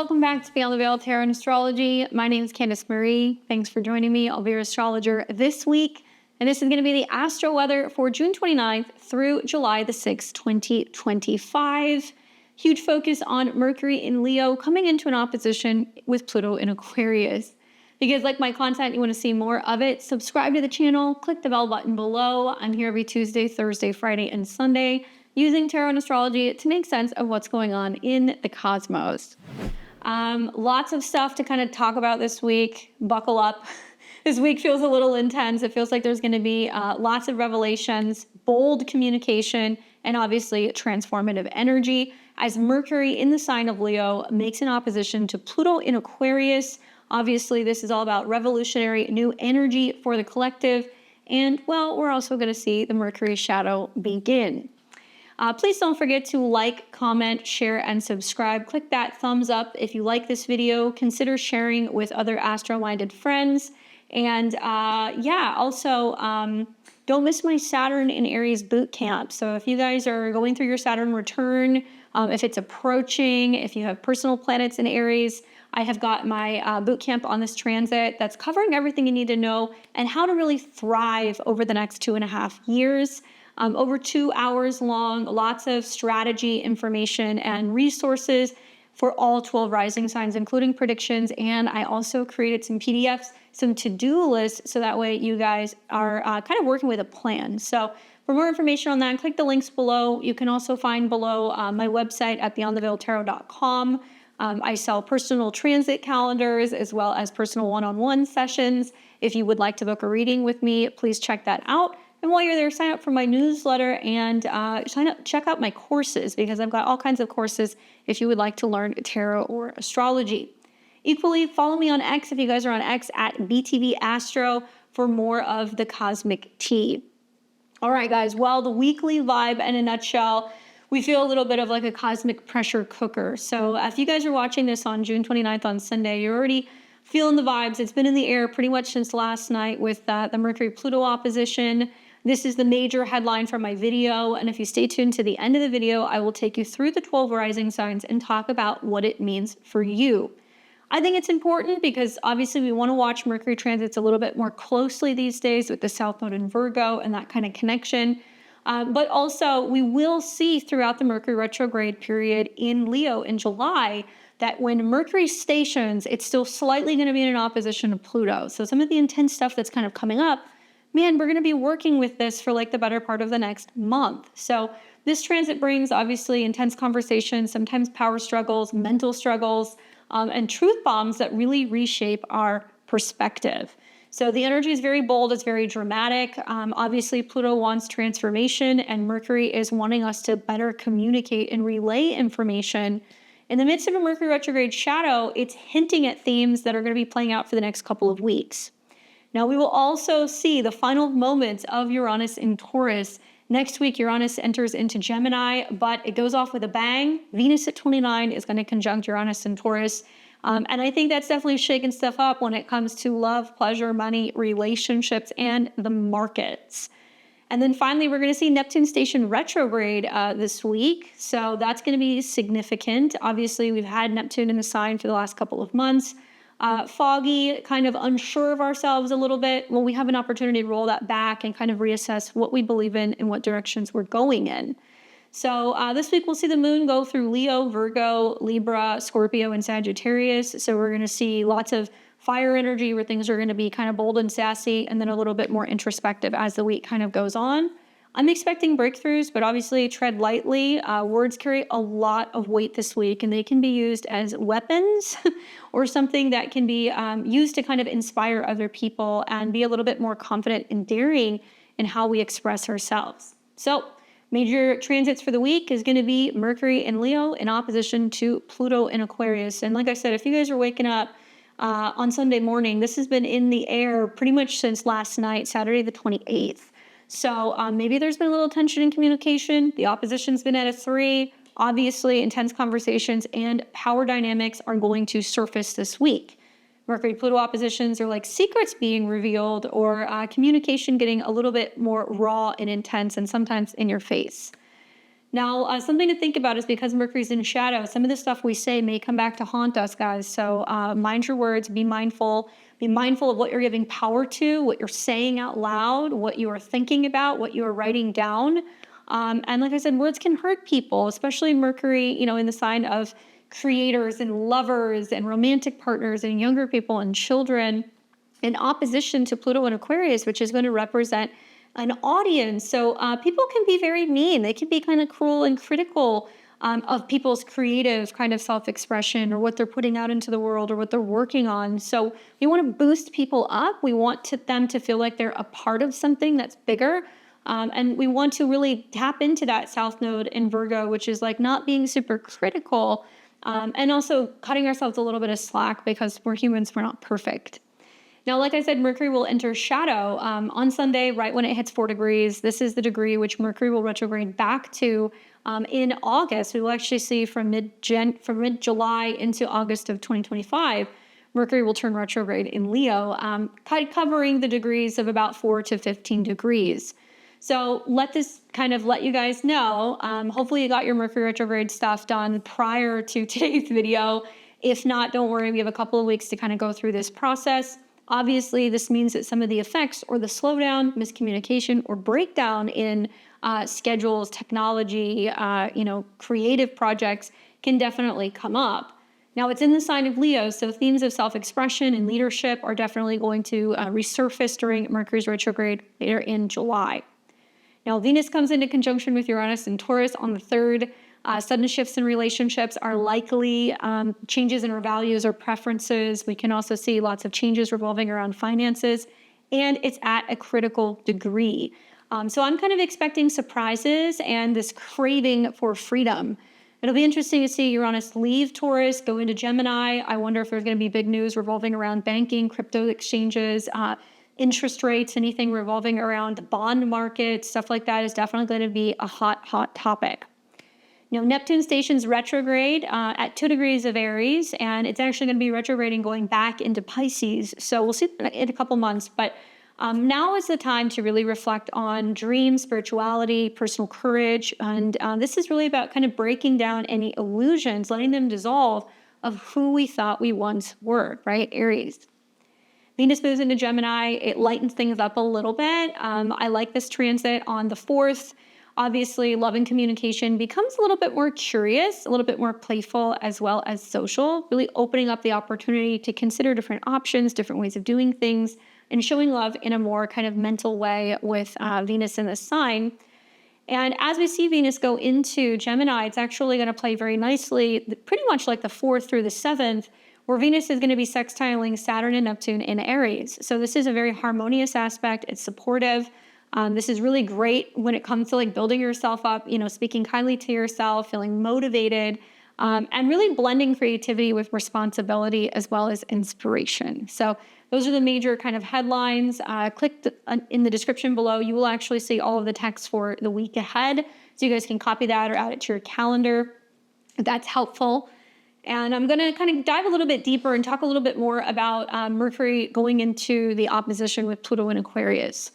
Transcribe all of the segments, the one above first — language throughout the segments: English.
welcome back to Beyond the Veil Tarot and Astrology. My name is Candace Marie. Thanks for joining me. I'll be your astrologer this week, and this is going to be the astro weather for June 29th through July the 6th, 2025. Huge focus on Mercury in Leo coming into an opposition with Pluto in Aquarius. If you guys like my content, you want to see more of it, subscribe to the channel, click the bell button below. I'm here every Tuesday, Thursday, Friday, and Sunday using tarot and astrology to make sense of what's going on in the cosmos. Lots of stuff to kind of talk about this week. Buckle up. This week feels a little intense. It feels like there's going to be lots of revelations, bold communication, and obviously transformative energy as Mercury in the sign of Leo makes an opposition to Pluto in Aquarius. Obviously, this is all about revolutionary new energy for the collective. And, well, we're also going to see the Mercury shadow begin. Please don't forget to like, comment, share, and subscribe. Click that thumbs up if you like this video. Consider sharing with other astro-minded friends. And also don't miss my Saturn in Aries boot camp. So if you guys are going through your Saturn return, if it's approaching, if you have personal planets in Aries, I have got my boot camp on this transit that's covering everything you need to know and how to really thrive over the next 2.5 years. Over 2 hours long, lots of strategy, information, and resources for all 12 rising signs, including predictions. And I also created some PDFs, some to-do lists, so that way you guys are kind of working with a plan. So for more information on that, click the links below. You can also find below my website at beyondtheveiltarot.com. I sell personal transit calendars as well as personal one-on-one sessions. If you would like to book a reading with me, please check that out. And while you're there, sign up for my newsletter and check out my courses because I've got all kinds of courses if you would like to learn tarot or astrology. Equally, follow me on X if you guys are on X at BTV Astro for more of the cosmic tea. All right, guys. Well, the weekly vibe in a nutshell, we feel a little bit of like a cosmic pressure cooker. So if you guys are watching this on June 29th on Sunday, you're already feeling the vibes. It's been in the air pretty much since last night with the Mercury-Pluto opposition. This is the major headline from my video, and if you stay tuned to the end of the video, I will take you through the 12 rising signs and talk about what it means for you. I think it's important because obviously we want to watch Mercury transits a little bit more closely these days with the South Node in Virgo and that kind of connection. But also we will see throughout the Mercury retrograde period in Leo in July that when Mercury stations, it's still slightly going to be in an opposition to Pluto. So some of the intense stuff that's kind of coming up, man, we're going to be working with this for like the better part of the next month. So this transit brings obviously intense conversations, sometimes power struggles, mental struggles, and truth bombs that really reshape our perspective. So the energy is very bold, it's very dramatic. Obviously, Pluto wants transformation, and Mercury is wanting us to better communicate and relay information. In the midst of a Mercury retrograde shadow, it's hinting at themes that are going to be playing out for the next couple of weeks. Now, we will also see the final moments of Uranus in Taurus. Next week, Uranus enters into Gemini, but it goes off with a bang. Venus at 29 is going to conjunct Uranus in Taurus. And I think that's definitely shaking stuff up when it comes to love, pleasure, money, relationships, and the markets. And then finally, we're going to see Neptune station retrograde this week. So that's going to be significant. Obviously, we've had Neptune in the sign for the last couple of months. Foggy, kind of unsure of ourselves a little bit. Well, we have an opportunity to roll that back and kind of reassess what we believe in and what directions we're going in. So this week we'll see the moon go through Leo, Virgo, Libra, Scorpio, and Sagittarius. So we're going to see lots of fire energy where things are going to be kind of bold and sassy and then a little bit more introspective as the week kind of goes on. I'm expecting breakthroughs, but obviously tread lightly. Words carry a lot of weight this week, and they can be used as weapons or something that can be used to kind of inspire other people and be a little bit more confident and daring in how we express ourselves. So major transits for the week is going to be Mercury in Leo in opposition to Pluto in Aquarius. And like I said, if you guys are waking up on Sunday morning, this has been in the air pretty much since last night, Saturday the 28th. So maybe there's been a little tension in communication. The opposition's been at a 3. Obviously, intense conversations and power dynamics are going to surface this week. Mercury-Pluto oppositions are like secrets being revealed or communication getting a little bit more raw and intense and sometimes in your face. Now, something to think about is because Mercury's in shadow, some of the stuff we say may come back to haunt us, guys. So mind your words, be mindful. Be mindful of what you're giving power to, what you're saying out loud, what you are thinking about, what you are writing down. And like I said, words can hurt people, especially Mercury, in the sign of creators and lovers and romantic partners and younger people and children, in opposition to Pluto and Aquarius, which is going to represent an audience. So people can be very mean. They can be kind of cruel and critical of people's creative kind of self-expression or what they're putting out into the world or what they're working on. So we want to boost people up. We want them to feel like they're a part of something that's bigger. And we want to really tap into that South Node in Virgo, which is like not being super critical and also cutting ourselves a little bit of slack because we're humans, we're not perfect. Now, like I said, Mercury will enter shadow on Sunday, right when it hits 4 degrees. This is the degree which Mercury will retrograde back to in August. We will actually see from mid-July into August of 2025, Mercury will turn retrograde in Leo, covering the degrees of about 4 to 15 degrees. So let you guys know. Hopefully you got your Mercury retrograde stuff done prior to today's video. If not, don't worry. We have a couple of weeks to kind of go through this process. Obviously, this means that some of the effects or the slowdown, miscommunication, or breakdown in schedules, technology, creative projects can definitely come up. Now, it's in the sign of Leo, so themes of self-expression and leadership are definitely going to resurface during Mercury's retrograde later in July. Now, Venus comes into conjunction with Uranus and Taurus on the 3rd. Sudden shifts in relationships are likely, changes in our values or preferences. We can also see lots of changes revolving around finances, and it's at a critical degree. So I'm kind of expecting surprises and this craving for freedom. It'll be interesting to see Uranus leave Taurus, go into Gemini. I wonder if there's going to be big news revolving around banking, crypto exchanges, interest rates, anything revolving around the bond market, stuff like that is definitely going to be a hot topic. Neptune stations retrograde at 2 degrees of Aries, and it's actually going to be retrograding going back into Pisces. So we'll see that in a couple months. But now is the time to really reflect on dreams, spirituality, personal courage. And this is really about kind of breaking down any illusions, letting them dissolve of who we thought we once were, right? Aries. Venus moves into Gemini. It lightens things up a little bit. I like this transit on the 4th. Obviously, love and communication becomes a little bit more curious, a little bit more playful, as well as social, really opening up the opportunity to consider different options, different ways of doing things, and showing love in a more kind of mental way with Venus in this sign. And as we see Venus go into Gemini, it's actually going to play very nicely, pretty much like the 4th through the 7th, where Venus is going to be sextiling Saturn and Neptune in Aries. So this is a very harmonious aspect. It's supportive. This is really great when it comes to like building yourself up, speaking kindly to yourself, feeling motivated, and really blending creativity with responsibility as well as inspiration. So those are the major kind of headlines. Click in the description below. You will actually see all of the text for the week ahead. So you guys can copy that or add it to your calendar if that's helpful. And I'm going to kind of dive a little bit deeper and talk a little bit more about Mercury going into the opposition with Pluto and Aquarius.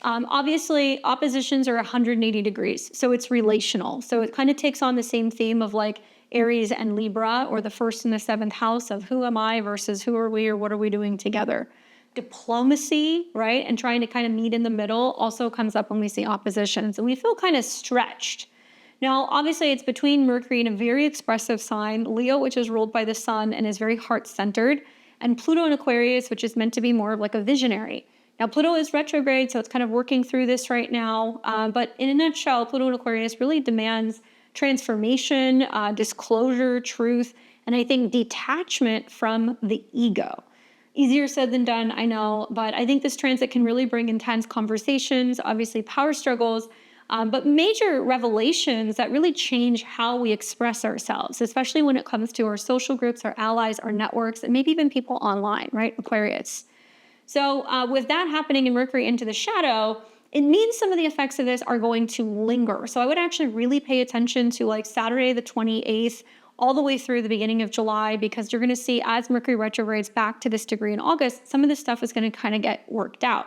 Obviously, oppositions are 180 degrees, so it's relational. So it kind of takes on the same theme of like Aries and Libra, or the 1st and the 7th house of who am I versus who are we, or what are we doing together. Diplomacy, right, and trying to kind of meet in the middle also comes up when we see oppositions, and we feel kind of stretched. Now, obviously, it's between Mercury and a very expressive sign, Leo, which is ruled by the sun and is very heart-centered, and Pluto and Aquarius, which is meant to be more of like a visionary. Now, Pluto is retrograde, so it's kind of working through this right now. But in a nutshell, Pluto and Aquarius really demands transformation, disclosure, truth, and I think detachment from the ego. Easier said than done, I know, but I think this transit can really bring intense conversations, obviously power struggles, but major revelations that really change how we express ourselves, especially when it comes to our social groups, our allies, our networks, and maybe even people online, right? Aquarius. So with that happening in Mercury into the shadow, it means some of the effects of this are going to linger. So I would actually really pay attention to like Saturday the 28th all the way through the beginning of July, because you're going to see as Mercury retrogrades back to this degree in August, some of this stuff is going to kind of get worked out.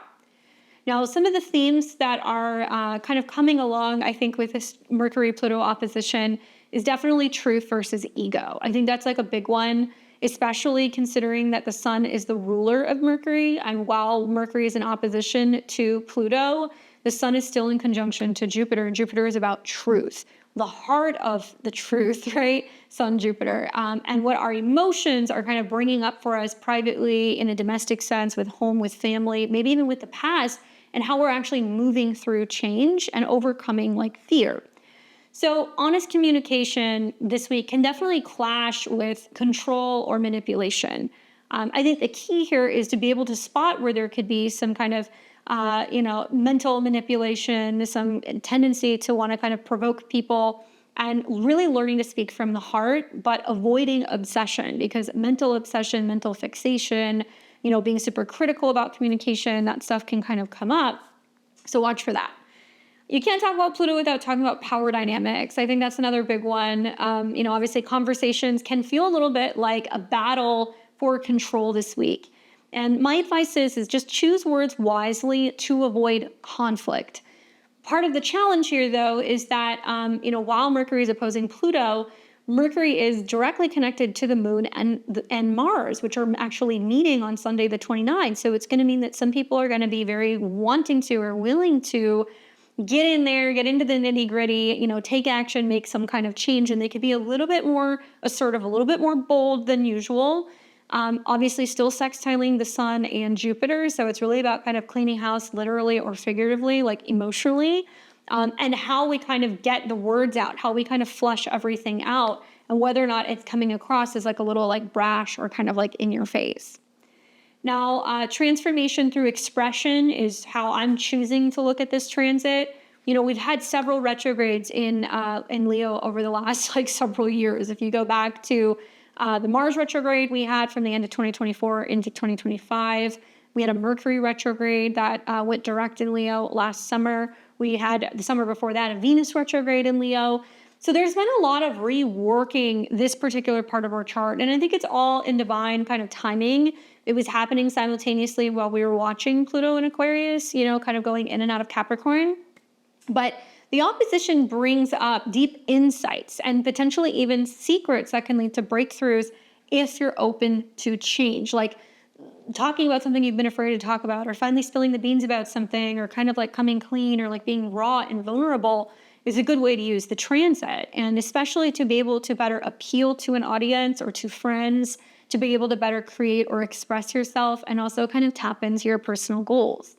Now, some of the themes that are kind of coming along, I think, with this Mercury-Pluto opposition is definitely truth versus ego. I think that's like a big one, especially considering that the sun is the ruler of Mercury. And while Mercury is in opposition to Pluto, the sun is still in conjunction to Jupiter, and Jupiter is about truth, the heart of the truth, right? Sun, Jupiter. And what our emotions are kind of bringing up for us privately in a domestic sense, with home, with family, maybe even with the past, and how we're actually moving through change and overcoming like fear. So honest communication this week can definitely clash with control or manipulation. I think the key here is to be able to spot where there could be some kind of mental manipulation, some tendency to want to kind of provoke people, and really learning to speak from the heart, but avoiding obsession, because mental obsession, mental fixation, being super critical about communication, that stuff can kind of come up. So watch for that. You can't talk about Pluto without talking about power dynamics. I think that's another big one. Obviously conversations can feel a little bit like a battle for control this week. And my advice is just choose words wisely to avoid conflict. Part of the challenge here, though, is that, while Mercury is opposing Pluto, Mercury is directly connected to the moon and Mars, which are actually meeting on Sunday the 29th. So it's going to mean that some people are going to be very wanting to or willing to get in there, get into the nitty gritty, take action, make some kind of change. And they could be a little bit more assertive, a little bit more bold than usual. Obviously still sextiling the sun and Jupiter. So it's really about kind of cleaning house literally or figuratively, like emotionally, and how we kind of get the words out, how we kind of flush everything out, and whether or not it's coming across as like a little like brash or kind of like in your face. Now, transformation through expression is how I'm choosing to look at this transit. We've had several retrogrades in Leo over the last like several years. If you go back to the Mars retrograde we had from the end of 2024 into 2025, we had a Mercury retrograde that went direct in Leo last summer. We had the summer before that a Venus retrograde in Leo. So there's been a lot of reworking this particular part of our chart. And I think it's all in divine kind of timing. It was happening simultaneously while we were watching Pluto in Aquarius, kind of going in and out of Capricorn. But the opposition brings up deep insights and potentially even secrets that can lead to breakthroughs if you're open to change. Like talking about something you've been afraid to talk about, or finally spilling the beans about something, or kind of like coming clean, or like being raw and vulnerable is a good way to use the transit. And especially to be able to better appeal to an audience or to friends, to be able to better create or express yourself, and also kind of tap into your personal goals.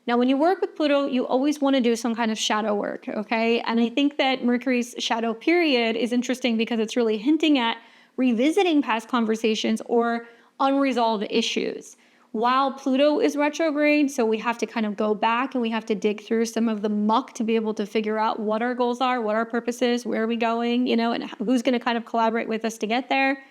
Now, when you work with Pluto, you always want to do some kind of shadow work, okay? And I think that Mercury's shadow period is interesting because it's really hinting at revisiting past conversations or unresolved issues. While Pluto is retrograde, so we have to kind of go back and we have to dig through some of the muck to be able to figure out what our goals are, what our purpose is, where are we going, and who's going to kind of collaborate with us to get there.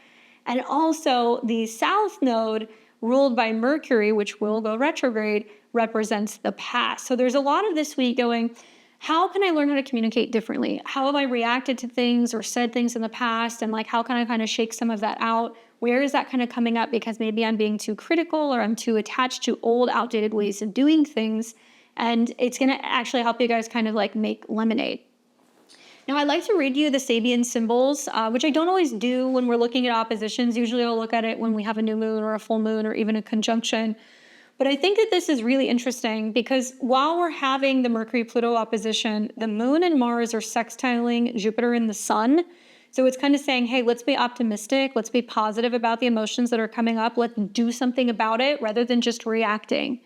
And also the South Node, ruled by Mercury, which will go retrograde, represents the past. So there's a lot of this week going, how can I learn how to communicate differently? How have I reacted to things or said things in the past? And like, how can I kind of shake some of that out? Where is that kind of coming up? Because maybe I'm being too critical or I'm too attached to old, outdated ways of doing things. And it's going to actually help you guys kind of like make lemonade. Now, I like to read you the Sabian symbols, which I don't always do when we're looking at oppositions. Usually I'll look at it when we have a new moon or a full moon or even a conjunction. But I think that this is really interesting because while we're having the Mercury-Pluto opposition, the moon and Mars are sextiling Jupiter and the sun. So it's kind of saying, hey, let's be optimistic. Let's be positive about the emotions that are coming up. Let's do something about it rather than just reacting.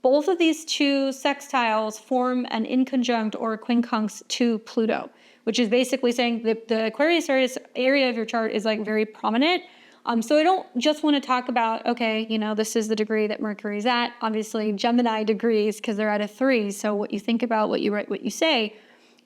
Both of these two sextiles form an inconjunct or a quincunx to Pluto, which is basically saying that the Aquarius area of your chart is like very prominent. So I don't just want to talk about, okay, this is the degree that Mercury's at. Obviously, Gemini degrees because they're at a 3. So what you think about, what you write, what you say.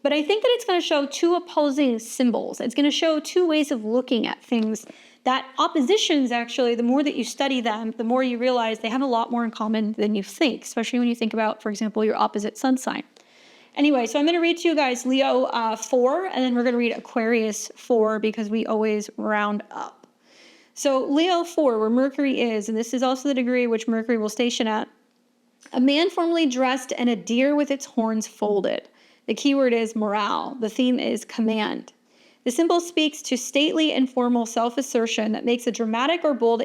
But I think that it's going to show two opposing symbols. It's going to show two ways of looking at things. That oppositions, actually, the more that you study them, the more you realize they have a lot more in common than you think, especially when you think about, for example, your opposite sun sign. Anyway, so I'm going to read to you guys Leo 4, and then we're going to read Aquarius 4 because we always round up. So Leo 4, where Mercury is, and this is also the degree which Mercury will station at, A man formally dressed and a deer with its horns folded. The keyword is morale. The theme is command. The symbol speaks to stately and formal self-assertion that makes a dramatic or bold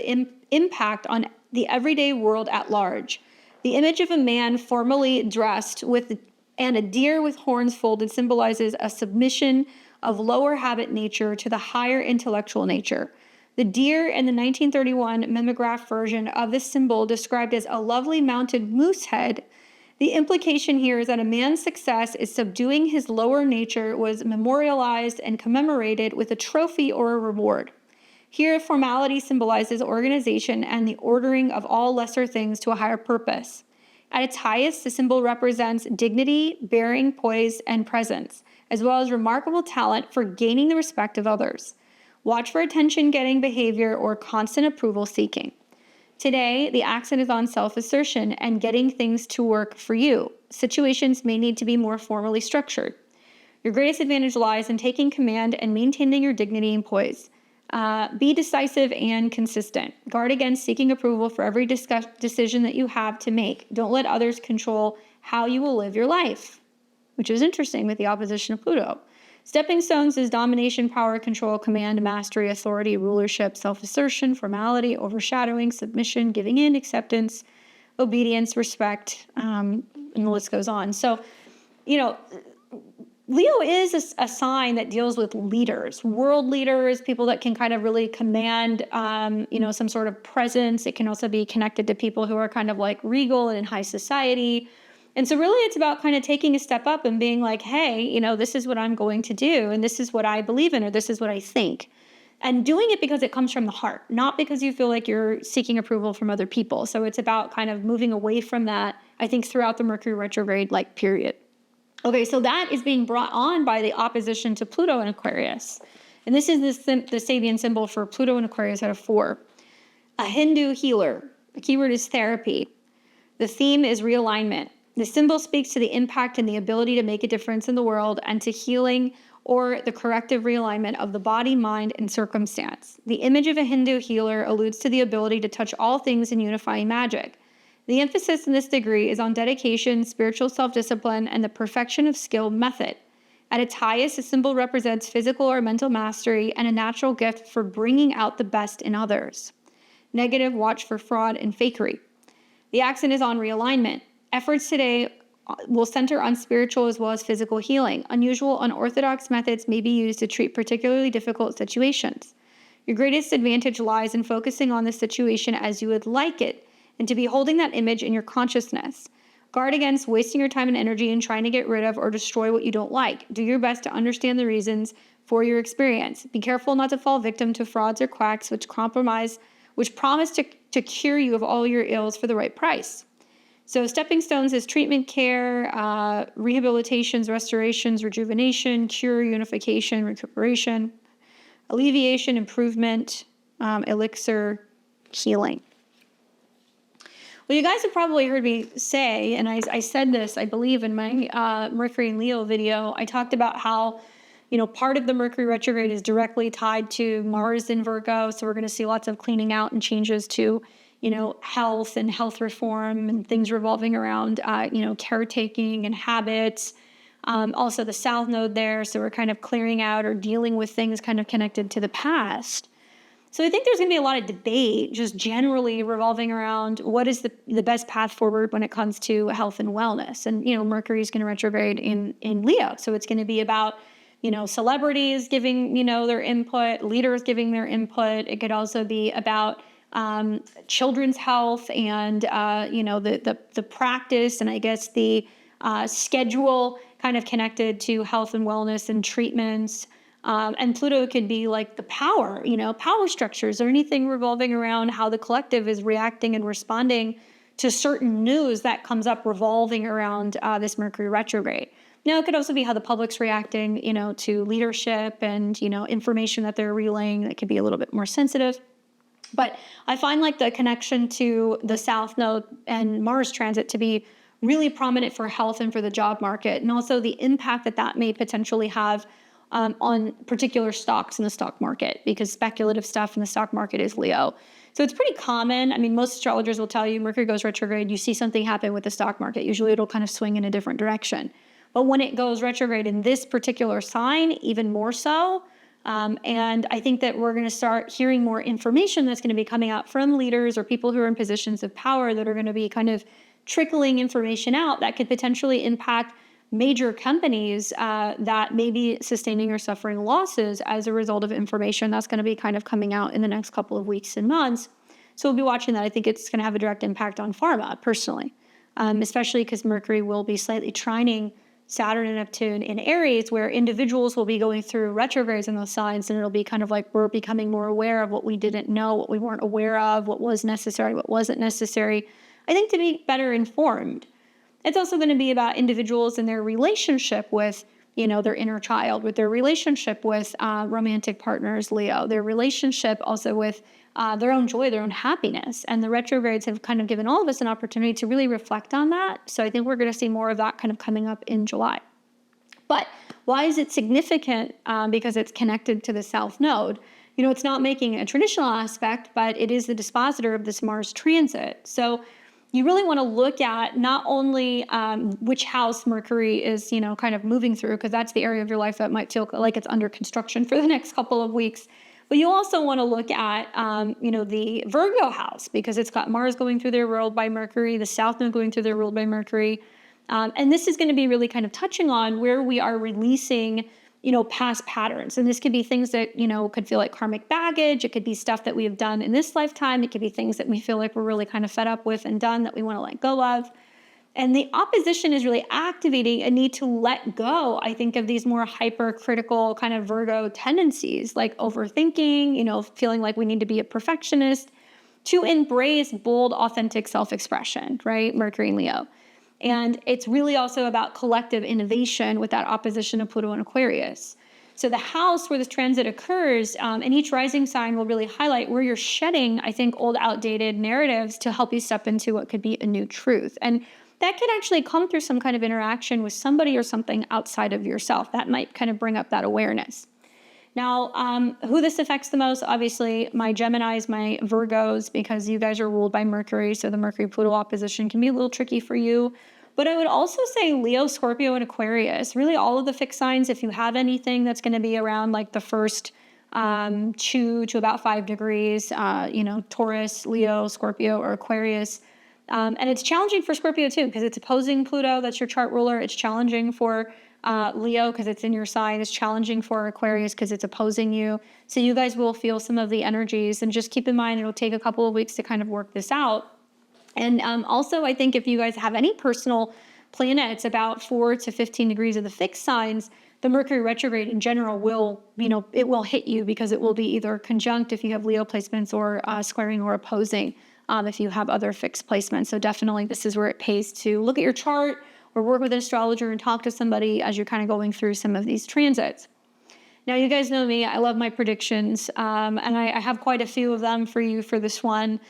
impact on the everyday world at large. The image of a man formally dressed and a deer with horns folded symbolizes a submission of lower habit nature to the higher intellectual nature. The deer in the 1931 mimeograph version of this symbol described as a lovely mounted moose head. The implication here is that a man's success is subduing his lower nature was memorialized and commemorated with a trophy or a reward. Here, formality symbolizes organization and the ordering of all lesser things to a higher purpose. At its highest, the symbol represents dignity, bearing, poise, and presence, as well as remarkable talent for gaining the respect of others. Watch for attention-getting behavior or constant approval seeking. Today, the accent is on self-assertion and getting things to work for you. Situations may need to be more formally structured. Your greatest advantage lies in taking command and maintaining your dignity and poise. Be decisive and consistent. Guard against seeking approval for every decision that you have to make. Don't let others control how you will live your life, which is interesting with the opposition of Pluto. Stepping stones is domination, power, control, command, mastery, authority, rulership, self-assertion, formality, overshadowing, submission, giving in, acceptance, obedience, respect, and the list goes on. So, Leo is a sign that deals with leaders, world leaders, people that can kind of really command, some sort of presence. It can also be connected to people who are kind of like regal and in high society. And so really it's about kind of taking a step up and being like, hey, this is what I'm going to do. And this is what I believe in, or this is what I think. And doing it because it comes from the heart, not because you feel like you're seeking approval from other people. So it's about kind of moving away from that, I think, throughout the Mercury retrograde, period. Okay, so that is being brought on by the opposition to Pluto in Aquarius. And this is the Sabian symbol for Pluto in Aquarius out of 4. A Hindu healer. The keyword is therapy. The theme is realignment. The symbol speaks to the impact and the ability to make a difference in the world and to healing or the corrective realignment of the body, mind, and circumstance. The image of a Hindu healer alludes to the ability to touch all things in unifying magic. The emphasis in this degree is on dedication, spiritual self-discipline, and the perfection of skill method. At its highest, the symbol represents physical or mental mastery and a natural gift for bringing out the best in others. Negative, watch for fraud and fakery. The accent is on realignment. Efforts today will center on spiritual as well as physical healing. Unusual, unorthodox methods may be used to treat particularly difficult situations. Your greatest advantage lies in focusing on the situation as you would like it and to be holding that image in your consciousness. Guard against wasting your time and energy in trying to get rid of or destroy what you don't like. Do your best to understand the reasons for your experience. Be careful not to fall victim to frauds or quacks which promise to cure you of all your ills for the right price. So stepping stones is treatment, care, rehabilitations, restorations, rejuvenation, cure, unification, recuperation, alleviation, improvement, elixir, healing. Well, you guys have probably heard me say, and I said this, I believe, in my Mercury and Leo video. I talked about how, part of the Mercury retrograde is directly tied to Mars in Virgo. So we're going to see lots of cleaning out and changes to health and health reform and things revolving around, caretaking and habits. Also the South Node there. So we're kind of clearing out or dealing with things kind of connected to the past. So I think there's going to be a lot of debate just generally revolving around what is the best path forward when it comes to health and wellness. And, Mercury is going to retrograde in Leo. So it's going to be about, celebrities giving, their input, leaders giving their input. It could also be about children's health and, the practice and I guess the schedule kind of connected to health and wellness and treatments. And Pluto could be like the power structures or anything revolving around how the collective is reacting and responding to certain news that comes up revolving around this Mercury retrograde. Now, it could also be how the public's reacting, to leadership and, information that they're relaying that could be a little bit more sensitive. But I find the connection to the South Node and Mars transit to be really prominent for health and for the job market, and also the impact that may potentially have on particular stocks in the stock market, because speculative stuff in the stock market is Leo. So it's pretty common. I mean, most astrologers will tell you Mercury goes retrograde, you see something happen with the stock market. Usually it'll kind of swing in a different direction. But when it goes retrograde in this particular sign, even more so. And I think that we're going to start hearing more information that's going to be coming out from leaders or people who are in positions of power that are going to be kind of trickling information out that could potentially impact major companies that may be sustaining or suffering losses as a result of information that's going to be kind of coming out in the next couple of weeks and months. So we'll be watching that. I think it's going to have a direct impact on pharma personally, especially because Mercury will be slightly trining Saturn and Neptune in Aries, where individuals will be going through retrogrades in those signs, and it'll be kind of like we're becoming more aware of what we didn't know, what we weren't aware of, what was necessary, what wasn't necessary. I think to be better informed. It's also going to be about individuals and their relationship with, their inner child, with their relationship with romantic partners, Leo, their relationship also with their own joy, their own happiness. And the retrogrades have kind of given all of us an opportunity to really reflect on that. So I think we're going to see more of that kind of coming up in July. But why is it significant? Because it's connected to the South Node. It's not making a traditional aspect, but it is the dispositor of this Mars transit. So you really want to look at not only which house Mercury is, kind of moving through, because that's the area of your life that might feel like it's under construction for the next couple of weeks. But you also want to look at, the Virgo house, because it's got Mars going through their ruled by Mercury, the South Node going through their ruled by Mercury. And this is going to be really kind of touching on where we are releasing, past patterns. And this could be things that, could feel like karmic baggage. It could be stuff that we have done in this lifetime. It could be things that we feel like we're really kind of fed up with and done that we want to let go of. And the opposition is really activating a need to let go, I think, of these more hypercritical kind of Virgo tendencies, like overthinking, feeling like we need to be a perfectionist, to embrace bold, authentic self-expression, right? Mercury and Leo. And it's really also about collective innovation with that opposition of Pluto and Aquarius. So the house where this transit occurs, and each rising sign will really highlight where you're shedding, I think, old outdated narratives to help you step into what could be a new truth. And that could actually come through some kind of interaction with somebody or something outside of yourself. That might kind of bring up that awareness. Now, who this affects the most, obviously, my Geminis, my Virgos, because you guys are ruled by Mercury, so the Mercury-Pluto opposition can be a little tricky for you. But I would also say Leo, Scorpio, and Aquarius, really all of the fixed signs, if you have anything that's going to be around like the first 2 to about 5 degrees, Taurus, Leo, Scorpio, or Aquarius. And it's challenging for Scorpio too, because it's opposing Pluto, that's your chart ruler. It's challenging for Leo because it's in your sign. It's challenging for Aquarius because it's opposing you. So you guys will feel some of the energies, and just keep in mind it'll take a couple of weeks to kind of work this out. And also, I think if you guys have any personal planets about 4 to 15 degrees of the fixed signs, the Mercury retrograde in general will, it will hit you, because it will be either conjunct if you have Leo placements, or squaring or opposing if you have other fixed placements. So definitely this is where it pays to look at your chart or work with an astrologer and talk to somebody as you're kind of going through some of these transits. Now, you guys know me. I love my predictions, and I have quite a few of them for you for this one.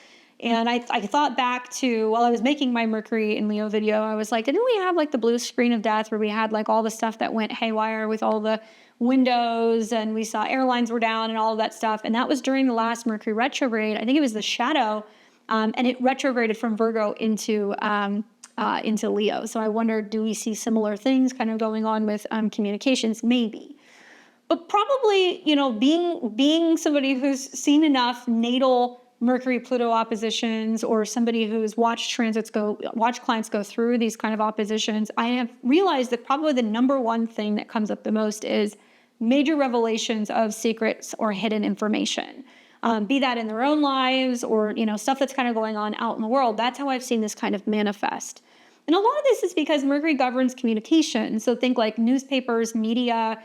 And I thought back to, while I was making my Mercury in Leo video, I was like, didn't we have like the blue screen of death where we had like all the stuff that went haywire with all the windows, and we saw airlines were down and all of that stuff? And that was during the last Mercury retrograde. I think it was the shadow, and it retrograded from Virgo into Leo. So I wonder, do we see similar things kind of going on with communications? Maybe. But probably, being somebody who's seen enough natal Mercury-Pluto oppositions, or somebody who's watched clients go through these kind of oppositions, I have realized that probably the number one thing that comes up the most is major revelations of secrets or hidden information. Be that in their own lives, or, stuff that's kind of going on out in the world. That's how I've seen this kind of manifest. And a lot of this is because Mercury governs communication. So think like newspapers, media,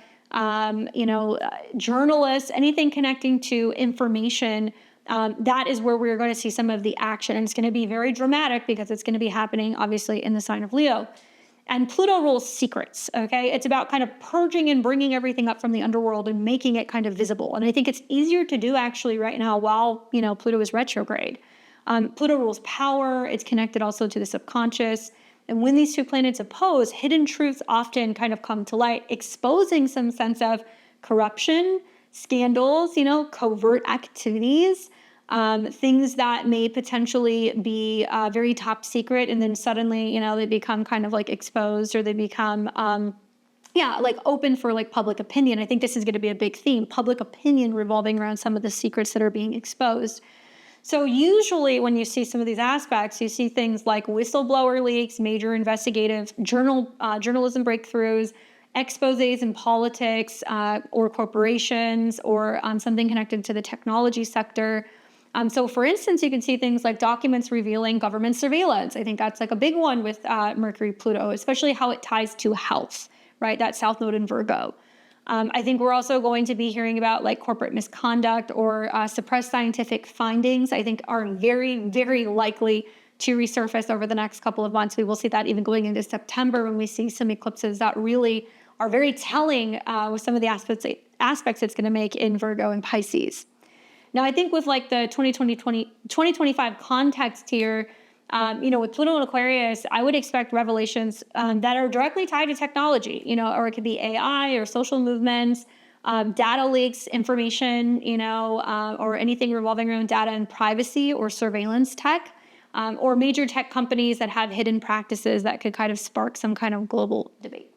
journalists, anything connecting to information. That is where we're going to see some of the action. And it's going to be very dramatic, because it's going to be happening, obviously, in the sign of Leo. And Pluto rules secrets, okay? It's about kind of purging and bringing everything up from the underworld and making it kind of visible. And I think it's easier to do actually right now while, Pluto is retrograde. Pluto rules power. It's connected also to the subconscious. And when these two planets oppose, hidden truths often kind of come to light, exposing some sense of corruption, scandals, covert activities, things that may potentially be very top secret, and then suddenly, they become kind of like exposed, or they become, like open for like public opinion. I think this is going to be a big theme, public opinion revolving around some of the secrets that are being exposed. So usually when you see some of these aspects, you see things like whistleblower leaks, major investigative journalism breakthroughs, exposés in politics or corporations, or something connected to the technology sector. So for instance, you can see things like documents revealing government surveillance. I think that's like a big one with Mercury, Pluto, especially how it ties to health, right? That South Node in Virgo. I think we're also going to be hearing about like corporate misconduct or suppressed scientific findings. I think are very, very likely to resurface over the next couple of months. We will see that even going into September, when we see some eclipses that really are very telling with some of the aspects it's going to make in Virgo and Pisces. Now, I think with like the 2025 context here, with Pluto and Aquarius, I would expect revelations that are directly tied to technology, or it could be AI or social movements, data leaks, information, or anything revolving around data and privacy or surveillance tech, or major tech companies that have hidden practices that could kind of spark some kind of global debate.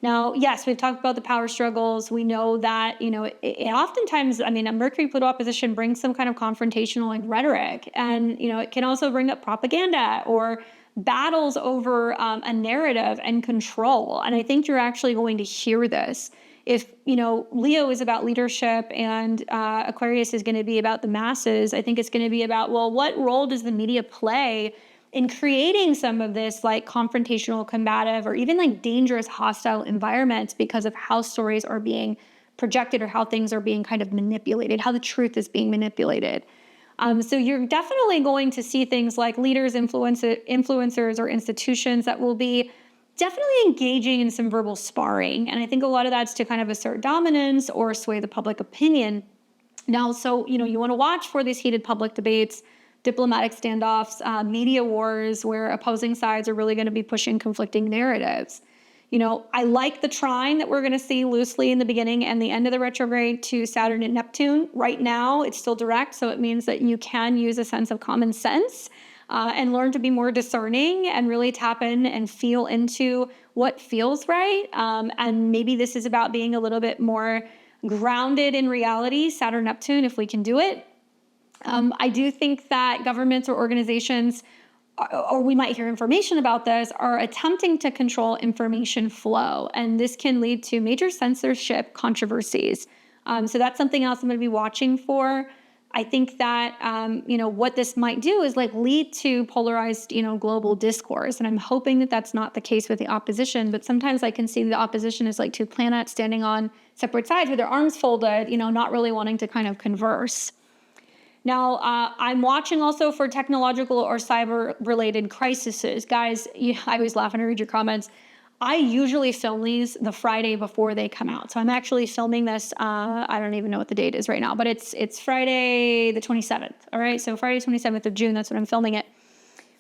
Now, yes, we've talked about the power struggles. We know that, it oftentimes, a Mercury-Pluto opposition brings some kind of confrontational like rhetoric. And, it can also bring up propaganda or battles over a narrative and control. And I think you're actually going to hear this. If, Leo is about leadership and Aquarius is going to be about the masses, I think it's going to be about, well, what role does the media play in creating some of this like confrontational, combative, or even like dangerous, hostile environments because of how stories are being projected, or how things are being kind of manipulated, how the truth is being manipulated. So you're definitely going to see things like leaders, influencers, or institutions that will be definitely engaging in some verbal sparring. And I think a lot of that's to kind of assert dominance or sway the public opinion. Now, so, you want to watch for these heated public debates, diplomatic standoffs, media wars, where opposing sides are really going to be pushing conflicting narratives. I like the trine that we're going to see loosely in the beginning and the end of the retrograde to Saturn and Neptune. Right now, it's still direct, so it means that you can use a sense of common sense and learn to be more discerning and really tap in and feel into what feels right. And maybe this is about being a little bit more grounded in reality, Saturn, Neptune, if we can do it. I do think that governments or organizations, or we might hear information about this, are attempting to control information flow. And this can lead to major censorship controversies. So that's something else I'm going to be watching for. I think that, what this might do is like lead to polarized, global discourse. And I'm hoping that that's not the case with the opposition. But sometimes I can see the opposition as like two planets standing on separate sides with their arms folded, not really wanting to kind of converse. Now, I'm watching also for technological or cyber-related crises. Guys, I always laugh when I read your comments. I usually film these the Friday before they come out. So I'm actually filming this, I don't even know what the date is right now, but it's Friday the 27th, all right? So Friday 27th of June, that's when I'm filming it.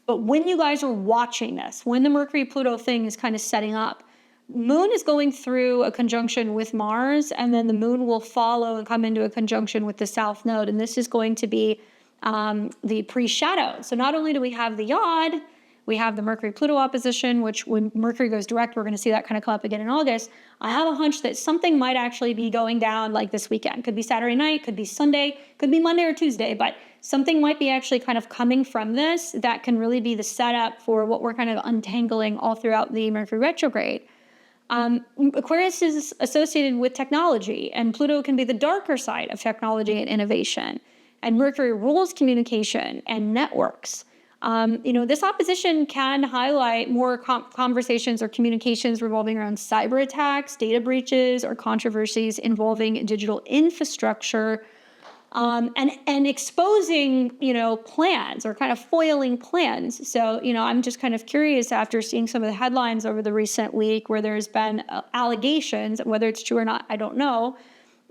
But when you guys are watching this, when the Mercury-Pluto thing is kind of setting up, Moon is going through a conjunction with Mars, and then the Moon will follow and come into a conjunction with the South Node. And this is going to be the pre-shadow. So not only do we have the Yod, we have the Mercury-Pluto opposition, which when Mercury goes direct, we're going to see that kind of come up again in August. I have a hunch that something might actually be going down like this weekend. Could be Saturday night, could be Sunday, could be Monday or Tuesday, but something might be actually kind of coming from this that can really be the setup for what we're kind of untangling all throughout the Mercury retrograde. Aquarius is associated with technology, and Pluto can be the darker side of technology and innovation. And Mercury rules communication and networks. This opposition can highlight more conversations or communications revolving around cyber attacks, data breaches, or controversies involving digital infrastructure, and exposing, plans or kind of foiling plans. So, I'm just kind of curious after seeing some of the headlines over the recent week where there's been allegations, whether it's true or not, I don't know,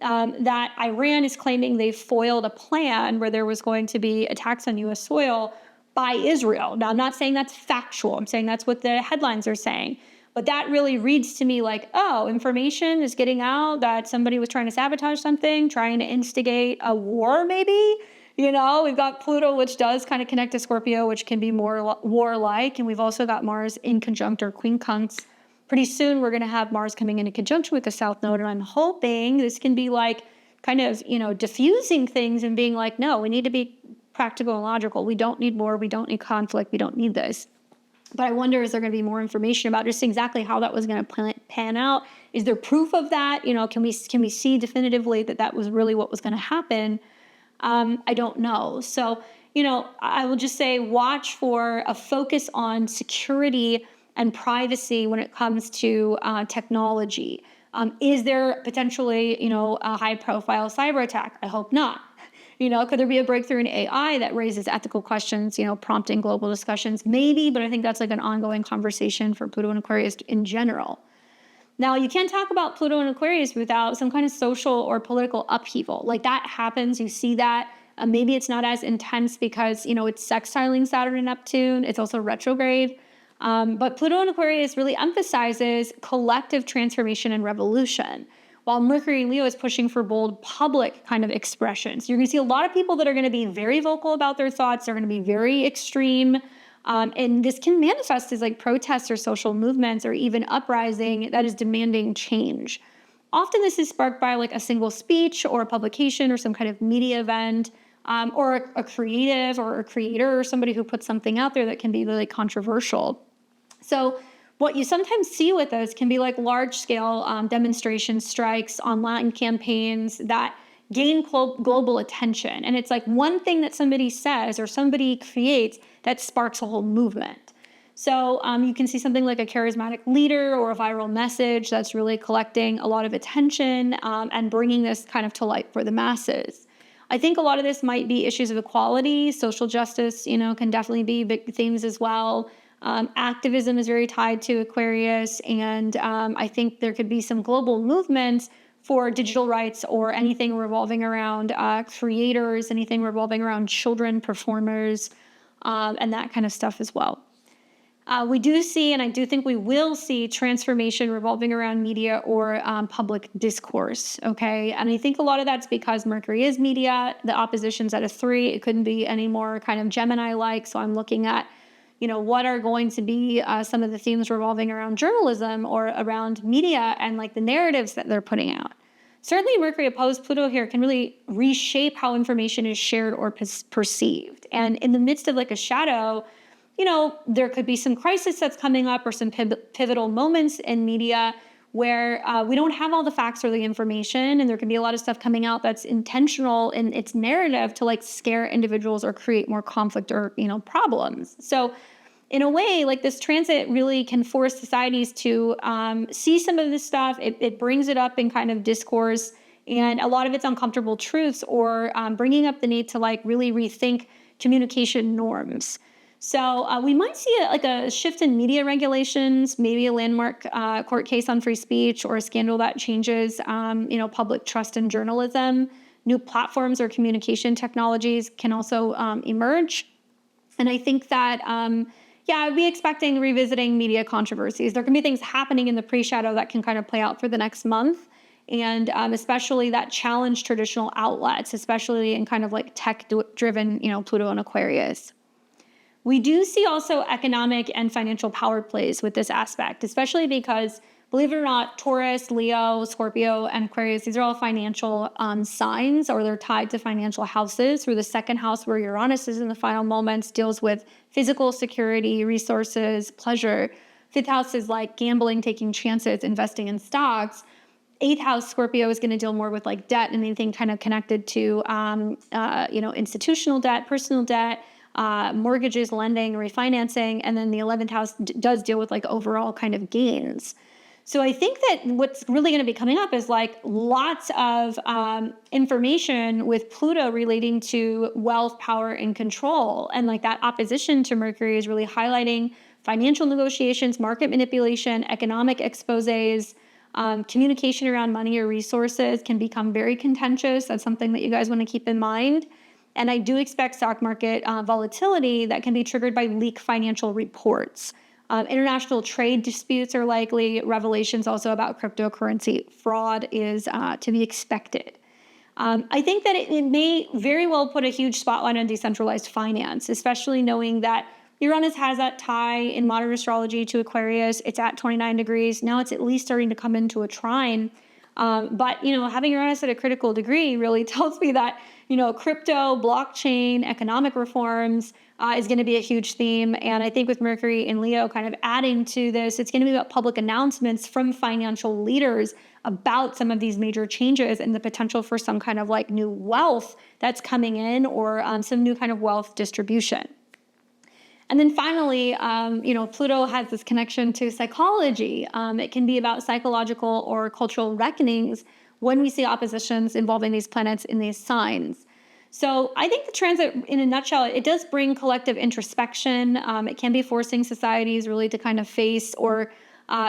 that Iran is claiming they foiled a plan where there was going to be attacks on U.S. soil by Israel. Now, I'm not saying that's factual. I'm saying that's what the headlines are saying. But that really reads to me like, oh, information is getting out that somebody was trying to sabotage something, trying to instigate a war maybe. We've got Pluto, which does kind of connect to Scorpio, which can be more warlike. And we've also got Mars in conjunct or quincunx. Pretty soon, we're going to have Mars coming into conjunction with the South Node. And I'm hoping this can be like kind of, diffusing things and being like, no, we need to be practical and logical. We don't need war. We don't need conflict. We don't need this. But I wonder, is there going to be more information about just exactly how that was going to pan out? Is there proof of that? Can we see definitively that that was really what was going to happen? I don't know. So, I will just say watch for a focus on security and privacy when it comes to technology. Is there potentially, a high-profile cyber attack? I hope not. Could there be a breakthrough in AI that raises ethical questions, prompting global discussions? Maybe, but I think that's like an ongoing conversation for Pluto and Aquarius in general. Now, you can't talk about Pluto and Aquarius without some kind of social or political upheaval. Like that happens, you see that. Maybe it's not as intense because, it's sextiling Saturn and Neptune. It's also retrograde. But Pluto and Aquarius really emphasizes collective transformation and revolution, while Mercury in Leo is pushing for bold public kind of expressions. You're going to see a lot of people that are going to be very vocal about their thoughts. They're going to be very extreme. And this can manifest as like protests or social movements or even uprising that is demanding change. Often this is sparked by like a single speech or a publication or some kind of media event, or a creative or a creator or somebody who puts something out there that can be really controversial. So what you sometimes see with this can be like large-scale demonstrations, strikes, online campaigns that gain global attention. And it's like one thing that somebody says or somebody creates that sparks a whole movement. So you can see something like a charismatic leader or a viral message that's really collecting a lot of attention and bringing this kind of to light for the masses. I think a lot of this might be issues of equality, social justice, can definitely be big themes as well. Activism is very tied to Aquarius, and I think there could be some global movements for digital rights or anything revolving around creators, anything revolving around children, performers, and that kind of stuff as well. We do see, and I do think we will see, transformation revolving around media or public discourse, okay? And I think a lot of that's because Mercury is media, the opposition's at a 3, it couldn't be any more kind of Gemini-like, so I'm looking at what are going to be some of the themes revolving around journalism or around media and like the narratives that they're putting out. Certainly Mercury opposed Pluto here can really reshape how information is shared or perceived. And in the midst of like a shadow, there could be some crisis that's coming up or some pivotal moments in media where we don't have all the facts or the information, and there can be a lot of stuff coming out that's intentional in its narrative to like scare individuals or create more conflict or, problems. So in a way, like this transit really can force societies to see some of this stuff. It brings it up in kind of discourse, and a lot of it's uncomfortable truths or bringing up the need to like really rethink communication norms. So we might see a shift in media regulations, maybe a landmark court case on free speech or a scandal that changes, public trust in journalism. New platforms or communication technologies can also emerge. And I think that, I'd be expecting revisiting media controversies. There can be things happening in the pre-shadow that can kind of play out for the next month. And especially that challenge traditional outlets, especially in kind of like tech-driven, Pluto and Aquarius. We do see also economic and financial power plays with this aspect, especially because, believe it or not, Taurus, Leo, Scorpio, and Aquarius, these are all financial signs, or they're tied to financial houses. Through the second house, where Uranus is in the final moments, deals with physical security, resources, pleasure. Fifth house is like gambling, taking chances, investing in stocks. Eighth house, Scorpio, is going to deal more with like debt and anything kind of connected to, institutional debt, personal debt, mortgages, lending, refinancing, and then the 11th house does deal with like overall kind of gains. So I think that what's really going to be coming up is like lots of information with Pluto relating to wealth, power, and control. And like that opposition to Mercury is really highlighting financial negotiations, market manipulation, economic exposés, communication around money or resources can become very contentious. That's something that you guys want to keep in mind. And I do expect stock market volatility that can be triggered by leaked financial reports. International trade disputes are likely. Revelations also about cryptocurrency fraud is to be expected. I think that it may very well put a huge spotlight on decentralized finance, especially knowing that Uranus has that tie in modern astrology to Aquarius. It's at 29 degrees. Now it's at least starting to come into a trine. But, having Uranus at a critical degree really tells me that, crypto, blockchain, economic reforms is going to be a huge theme. And I think with Mercury and Leo kind of adding to this, it's going to be about public announcements from financial leaders about some of these major changes and the potential for some kind of like new wealth that's coming in, or some new kind of wealth distribution. And then finally, Pluto has this connection to psychology. It can be about psychological or cultural reckonings when we see oppositions involving these planets in these signs. So I think the transit, in a nutshell, it does bring collective introspection. It can be forcing societies really to kind of face or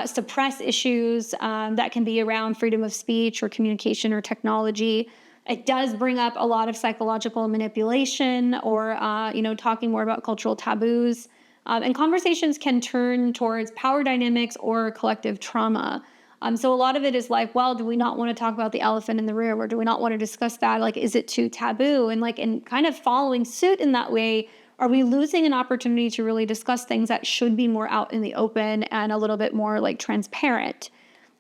suppress issues that can be around freedom of speech or communication or technology. It does bring up a lot of psychological manipulation, or talking more about cultural taboos. And conversations can turn towards power dynamics or collective trauma. So a lot of it is like, well, do we not want to talk about the elephant in the room, or do we not want to discuss that? Like, is it too taboo? And kind of following suit in that way, are we losing an opportunity to really discuss things that should be more out in the open and a little bit more like transparent?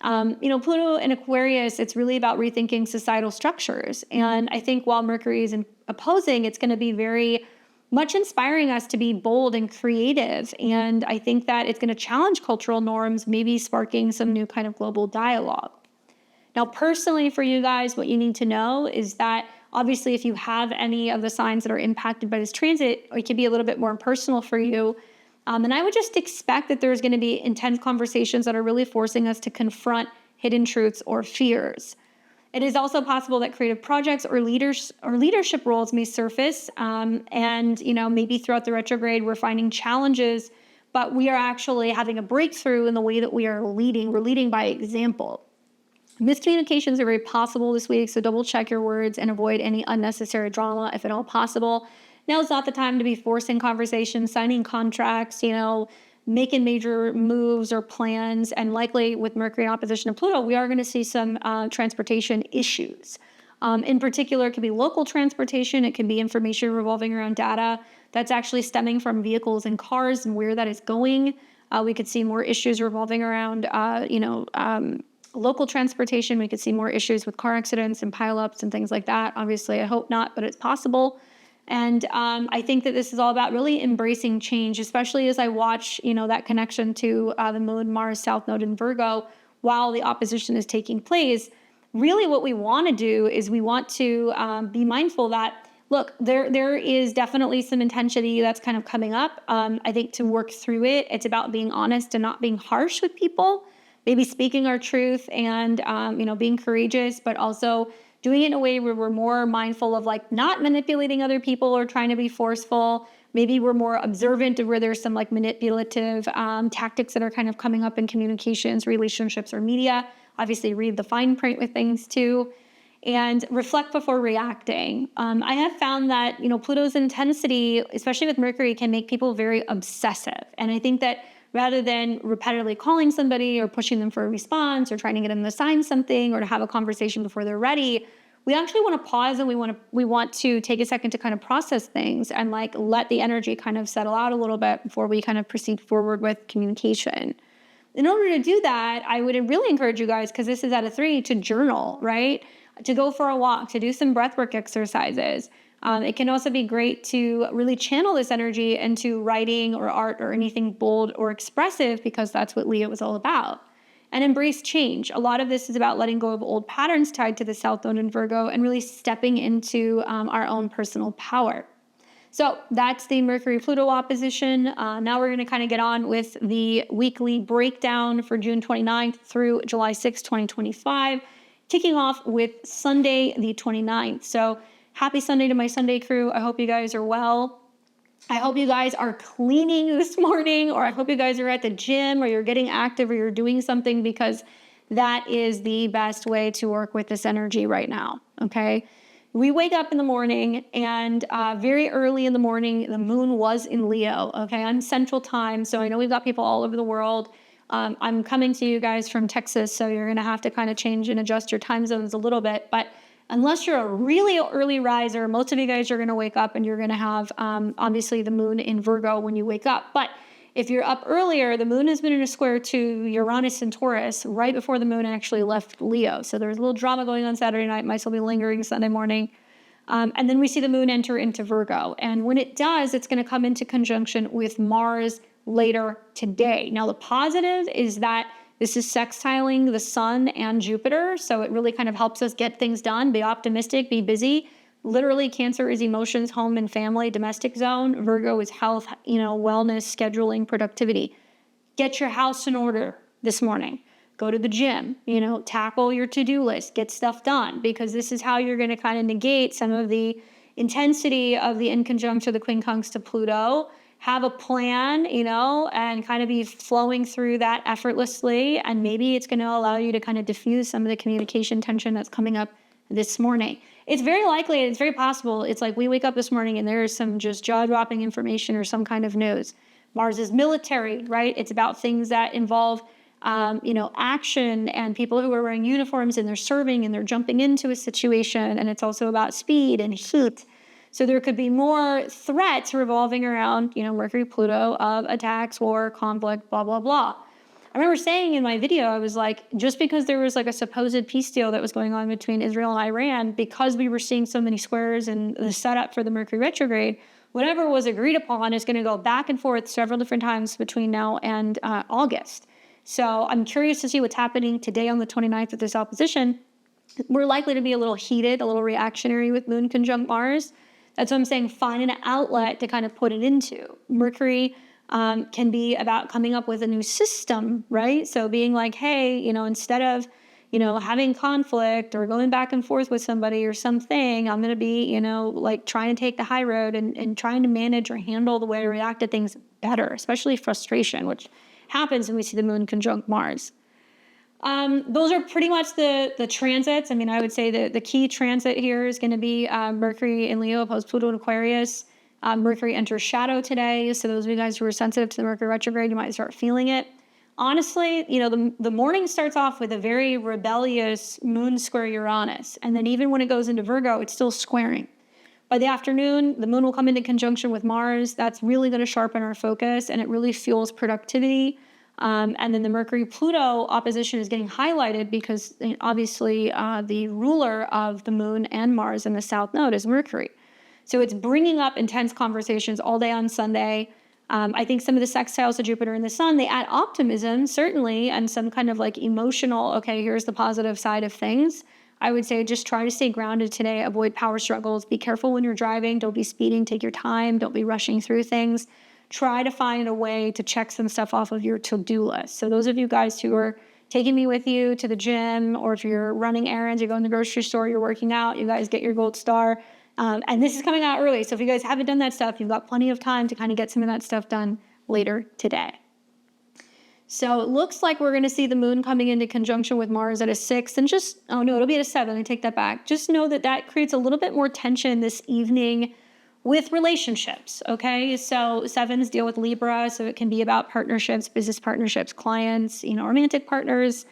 Pluto and Aquarius, it's really about rethinking societal structures. And I think while Mercury is opposing, it's going to be very much inspiring us to be bold and creative. And I think that it's going to challenge cultural norms, maybe sparking some new kind of global dialogue. Now, personally for you guys, what you need to know is that obviously if you have any of the signs that are impacted by this transit, it can be a little bit more personal for you. And I would just expect that there's going to be intense conversations that are really forcing us to confront hidden truths or fears. It is also possible that creative projects or leadership roles may surface. And maybe throughout the retrograde, we're finding challenges, but we are actually having a breakthrough in the way that we are leading. We're leading by example. Miscommunications are very possible this week, so double check your words and avoid any unnecessary drama if at all possible. Now is not the time to be forcing conversations, signing contracts, making major moves or plans. And likely with Mercury in opposition to Pluto, we are going to see some transportation issues. In particular, it could be local transportation. It can be information revolving around data that's actually stemming from vehicles and cars and where that is going. We could see more issues revolving around, local transportation. We could see more issues with car accidents and pileups and things like that. Obviously, I hope not, but it's possible. And I think that this is all about really embracing change, especially as I watch, that connection to the Moon, Mars, South Node in Virgo while the opposition is taking place. Really what we want to do is we want to be mindful that, look, there is definitely some intensity that's kind of coming up. I think to work through it, it's about being honest and not being harsh with people, maybe speaking our truth and, being courageous, but also doing it in a way where we're more mindful of not manipulating other people or trying to be forceful. Maybe we're more observant of where there's some manipulative tactics that are kind of coming up in communications, relationships, or media. Obviously read the fine print with things too, and reflect before reacting. I have found that, Pluto's intensity, especially with Mercury, can make people very obsessive. And I think that rather than repetitively calling somebody or pushing them for a response or trying to get them to sign something or to have a conversation before they're ready, we actually want to pause and we want to take a second to kind of process things and let the energy kind of settle out a little bit before we kind of proceed forward with communication. In order to do that, I would really encourage you guys, because this is at a 3, to journal, right? To go for a walk, to do some breathwork exercises. It can also be great to really channel this energy into writing or art or anything bold or expressive, because that's what Leo is all about. And embrace change. A lot of this is about letting go of old patterns tied to the South Node in Virgo and really stepping into our own personal power. So that's the Mercury-Pluto opposition. Now we're going to kind of get on with the weekly breakdown for June 29th through July 6th, 2025, kicking off with Sunday, the 29th. So happy Sunday to my Sunday crew. I hope you guys are well. I hope you guys are cleaning this morning, or I hope you guys are at the gym or you're getting active or you're doing something, because that is the best way to work with this energy right now, okay? We wake up in the morning and very early in the morning, the moon was in Leo, okay? I'm Central Time, so I know we've got people all over the world. I'm coming to you guys from Texas, so you're going to have to kind of change and adjust your time zones a little bit, but Unless you're a really early riser, most of you guys are going to wake up and you're going to have obviously the moon in Virgo when you wake up. But if you're up earlier, the moon has been in a square to Uranus and Taurus right before the moon actually left Leo. So there's a little drama going on Saturday night, might still be lingering Sunday morning. And then we see the moon enter into Virgo. And when it does, it's going to come into conjunction with Mars later today. Now, the positive is that this is sextiling the sun and Jupiter. So it really kind of helps us get things done, be optimistic, be busy. Literally, Cancer is emotions, home and family, domestic zone. Virgo is health, wellness, scheduling, productivity. Get your house in order this morning. Go to the gym, tackle your to-do list, get stuff done, because this is how you're going to kind of negate some of the intensity of the inconjunct of the quincunx to Pluto. Have a plan, and kind of be flowing through that effortlessly. And maybe it's going to allow you to kind of diffuse some of the communication tension that's coming up this morning. It's very likely, it's very possible, it's like we wake up this morning and there's some just jaw-dropping information or some kind of news. Mars is military, right? It's about things that involve, action and people who are wearing uniforms and they're serving and they're jumping into a situation. And it's also about speed and heat. So there could be more threats revolving around, Mercury, Pluto, of attacks, war, conflict, blah, blah, blah. I remember saying in my video, I was like, just because there was like a supposed peace deal that was going on between Israel and Iran, because we were seeing so many squares and the setup for the Mercury retrograde, whatever was agreed upon is going to go back and forth several different times between now and August. So I'm curious to see what's happening today on the 29th with this opposition. We're likely to be a little heated, a little reactionary with Moon conjunct Mars. That's what I'm saying, find an outlet to kind of put it into. Mercury can be about coming up with a new system, right? So being like, hey, instead of, having conflict or going back and forth with somebody or something, I'm going to be, like trying to take the high road and trying to manage or handle the way I react to things better, especially frustration, which happens when we see the moon conjunct Mars. Those are pretty much the transits. I mean, I would say the key transit here is going to be Mercury in Leo opposed Pluto in Aquarius. Mercury enters shadow today. So those of you guys who are sensitive to the Mercury retrograde, you might start feeling it. Honestly, the morning starts off with a very rebellious moon square Uranus. And then even when it goes into Virgo, it's still squaring. By the afternoon, the moon will come into conjunction with Mars. That's really going to sharpen our focus and it really fuels productivity. And then the Mercury-Pluto opposition is getting highlighted because obviously the ruler of the moon and Mars in the south node is Mercury. So it's bringing up intense conversations all day on Sunday. I think some of the sextiles to Jupiter and the sun, they add optimism, certainly, and some kind of like emotional, okay, here's the positive side of things. I would say just try to stay grounded today, avoid power struggles, be careful when you're driving, don't be speeding, take your time, don't be rushing through things. Try to find a way to check some stuff off of your to-do list. So those of you guys who are taking me with you to the gym, or if you're running errands, you go in the grocery store, you're working out, you guys get your gold star. And this is coming out early. So if you guys haven't done that stuff, you've got plenty of time to kind of get some of that stuff done later today. So it looks like we're going to see the moon coming into conjunction with Mars at a 6. And it'll be at a 7. I take that back. Just know that creates a little bit more tension this evening with relationships, okay? So 7s deal with Libra, so it can be about partnerships, business partnerships, clients, romantic partners.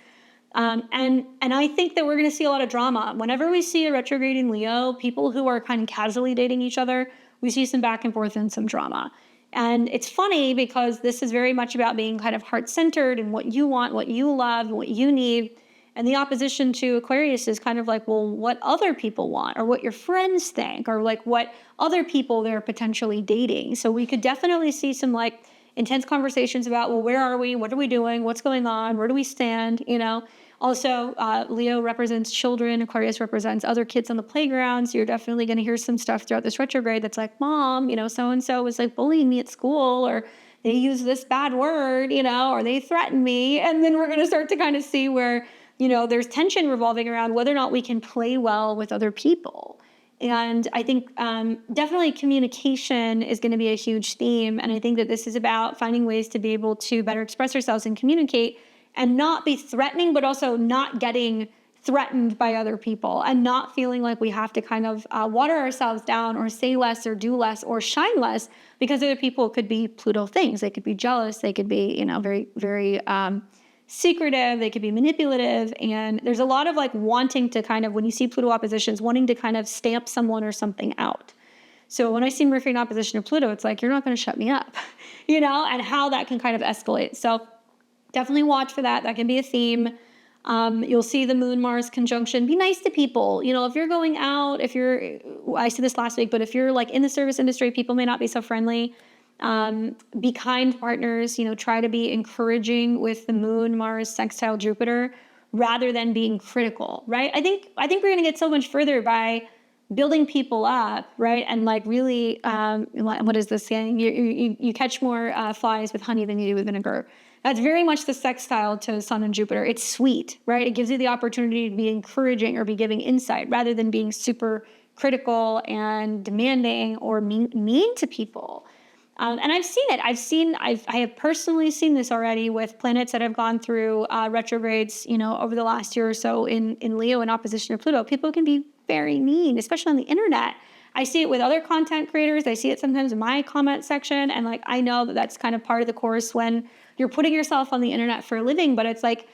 And I think that we're going to see a lot of drama. Whenever we see a retrograde in Leo, people who are kind of casually dating each other, we see some back and forth and some drama. And it's funny because this is very much about being kind of heart-centered and what you want, what you love, what you need. And the opposition to Aquarius is kind of like, well, what other people want or what your friends think or like what other people they're potentially dating. So we could definitely see some like intense conversations about, well, where are we? What are we doing? What's going on? Where do we stand? Also, Leo represents children. Aquarius represents other kids on the playground. So you're definitely going to hear some stuff throughout this retrograde that's like, Mom, so-and-so was like bullying me at school, or they use this bad word, or they threaten me. And then we're going to start to kind of see where, there's tension revolving around whether or not we can play well with other people. And I think definitely communication is going to be a huge theme. And I think that this is about finding ways to be able to better express ourselves and communicate and not be threatening, but also not getting threatened by other people and not feeling like we have to kind of water ourselves down or say less or do less or shine less because other people could be Pluto things. They could be jealous. They could be, very, very secretive, they could be manipulative, and there's a lot of like wanting to kind of, when you see Pluto oppositions, wanting to kind of stamp someone or something out. So when I see Mercury in opposition to Pluto, it's like, you're not going to shut me up, and how that can kind of escalate. So definitely watch for that. That can be a theme. You'll see the Moon Mars conjunction. Be nice to people. If you're going out, I said this last week, but if you're like in the service industry, people may not be so friendly. Be kind partners, try to be encouraging with the Moon Mars sextile Jupiter rather than being critical, right? I think we're going to get so much further by building people up, right? And like really, what is this saying? You catch more flies with honey than you do with vinegar. That's very much the sextile to Sun and Jupiter. It's sweet, right? It gives you the opportunity to be encouraging or be giving insight rather than being super critical and demanding or mean to people. And I've seen it. I have personally seen this already with planets that have gone through retrogrades, over the last year or so in Leo in opposition to Pluto. People can be very mean, especially on the internet. I see it with other content creators. I see it sometimes in my comment section. And like, I know that that's kind of part of the course when you're putting yourself on the internet for a living. But it's like,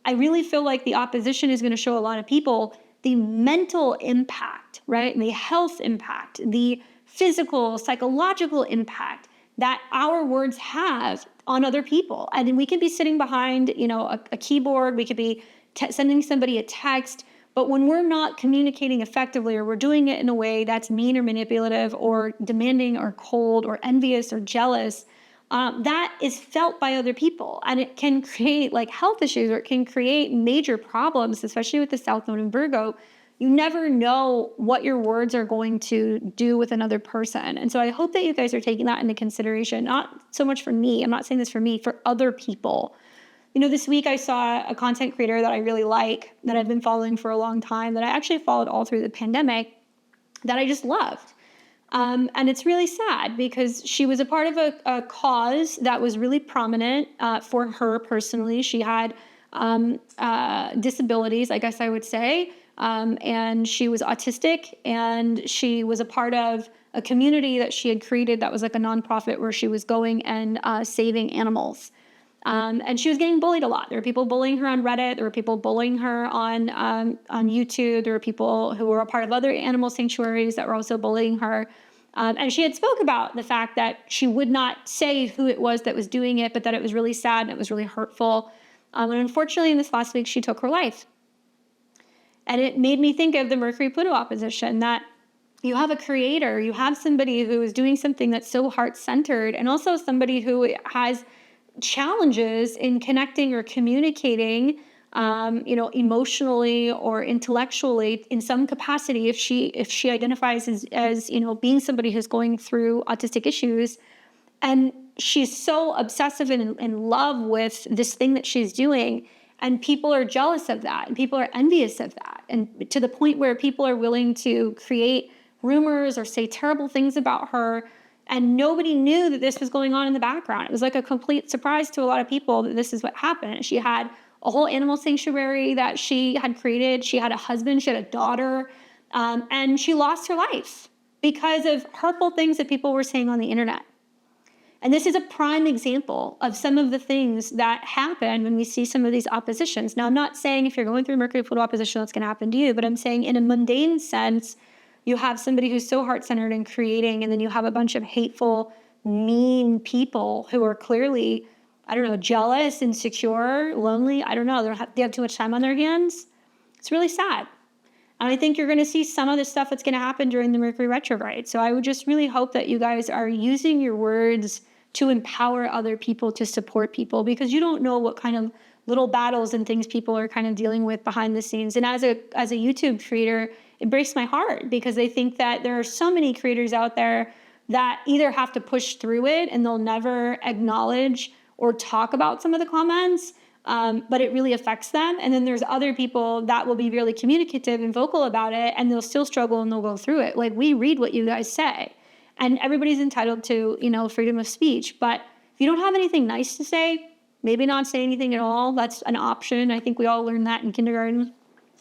I really feel like the opposition is going to show a lot of people the mental impact, right? And the health impact, the physical, psychological impact that our words have on other people. And we can be sitting behind, a keyboard. We could be sending somebody a text. But when we're not communicating effectively, or we're doing it in a way that's mean or manipulative or demanding or cold or envious or jealous, that is felt by other people. And it can create like health issues, or it can create major problems, especially with the South Node in Virgo. You never know what your words are going to do with another person. And so I hope that you guys are taking that into consideration, not so much for me. I'm not saying this for me, for other people. This week I saw a content creator that I really like, that I've been following for a long time, that I actually followed all through the pandemic, that I just loved. And it's really sad because she was a part of a cause that was really prominent for her personally. She had disabilities, I guess I would say. And she was autistic, and she was a part of a community that she had created that was like a nonprofit where she was going and saving animals. And she was getting bullied a lot. There were people bullying her on Reddit. There were people bullying her on YouTube. There were people who were a part of other animal sanctuaries that were also bullying her. And she had spoke about the fact that she would not say who it was that was doing it, but that it was really sad and it was really hurtful. And unfortunately, in this last week, she took her life. And it made me think of the Mercury-Pluto opposition, that you have a creator, you have somebody who is doing something that's so heart-centered, and also somebody who has challenges in connecting or communicating, emotionally or intellectually in some capacity. If she identifies as being somebody who's going through autistic issues, and she's so obsessive and in love with this thing that she's doing. And people are jealous of that, and people are envious of that. And to the point where people are willing to create rumors or say terrible things about her. And nobody knew that this was going on in the background. It was like a complete surprise to a lot of people that this is what happened. She had a whole animal sanctuary that she had created. She had a husband, she had a daughter, and she lost her life because of hurtful things that people were saying on the internet. And this is a prime example of some of the things that happen when we see some of these oppositions. Now, I'm not saying if you're going through Mercury-Pluto opposition, that's going to happen to you, but I'm saying in a mundane sense, you have somebody who's so heart-centered and creating, and then you have a bunch of hateful, mean people who are clearly, jealous, insecure, lonely. They have too much time on their hands. It's really sad. And I think you're going to see some of the stuff that's going to happen during the Mercury retrograde. So I would just really hope that you guys are using your words to empower other people, to support people, because you don't know what kind of little battles and things people are kind of dealing with behind the scenes. And as a YouTube creator, it breaks my heart because they think that there are so many creators out there that either have to push through it and they'll never acknowledge or talk about some of the comments, but it really affects them. And then there's other people that will be really communicative and vocal about it, and they'll still struggle and they'll go through it. Like, we read what you guys say, and everybody's entitled to, freedom of speech. But if you don't have anything nice to say, maybe not say anything at all. That's an option. I think we all learned that in kindergarten,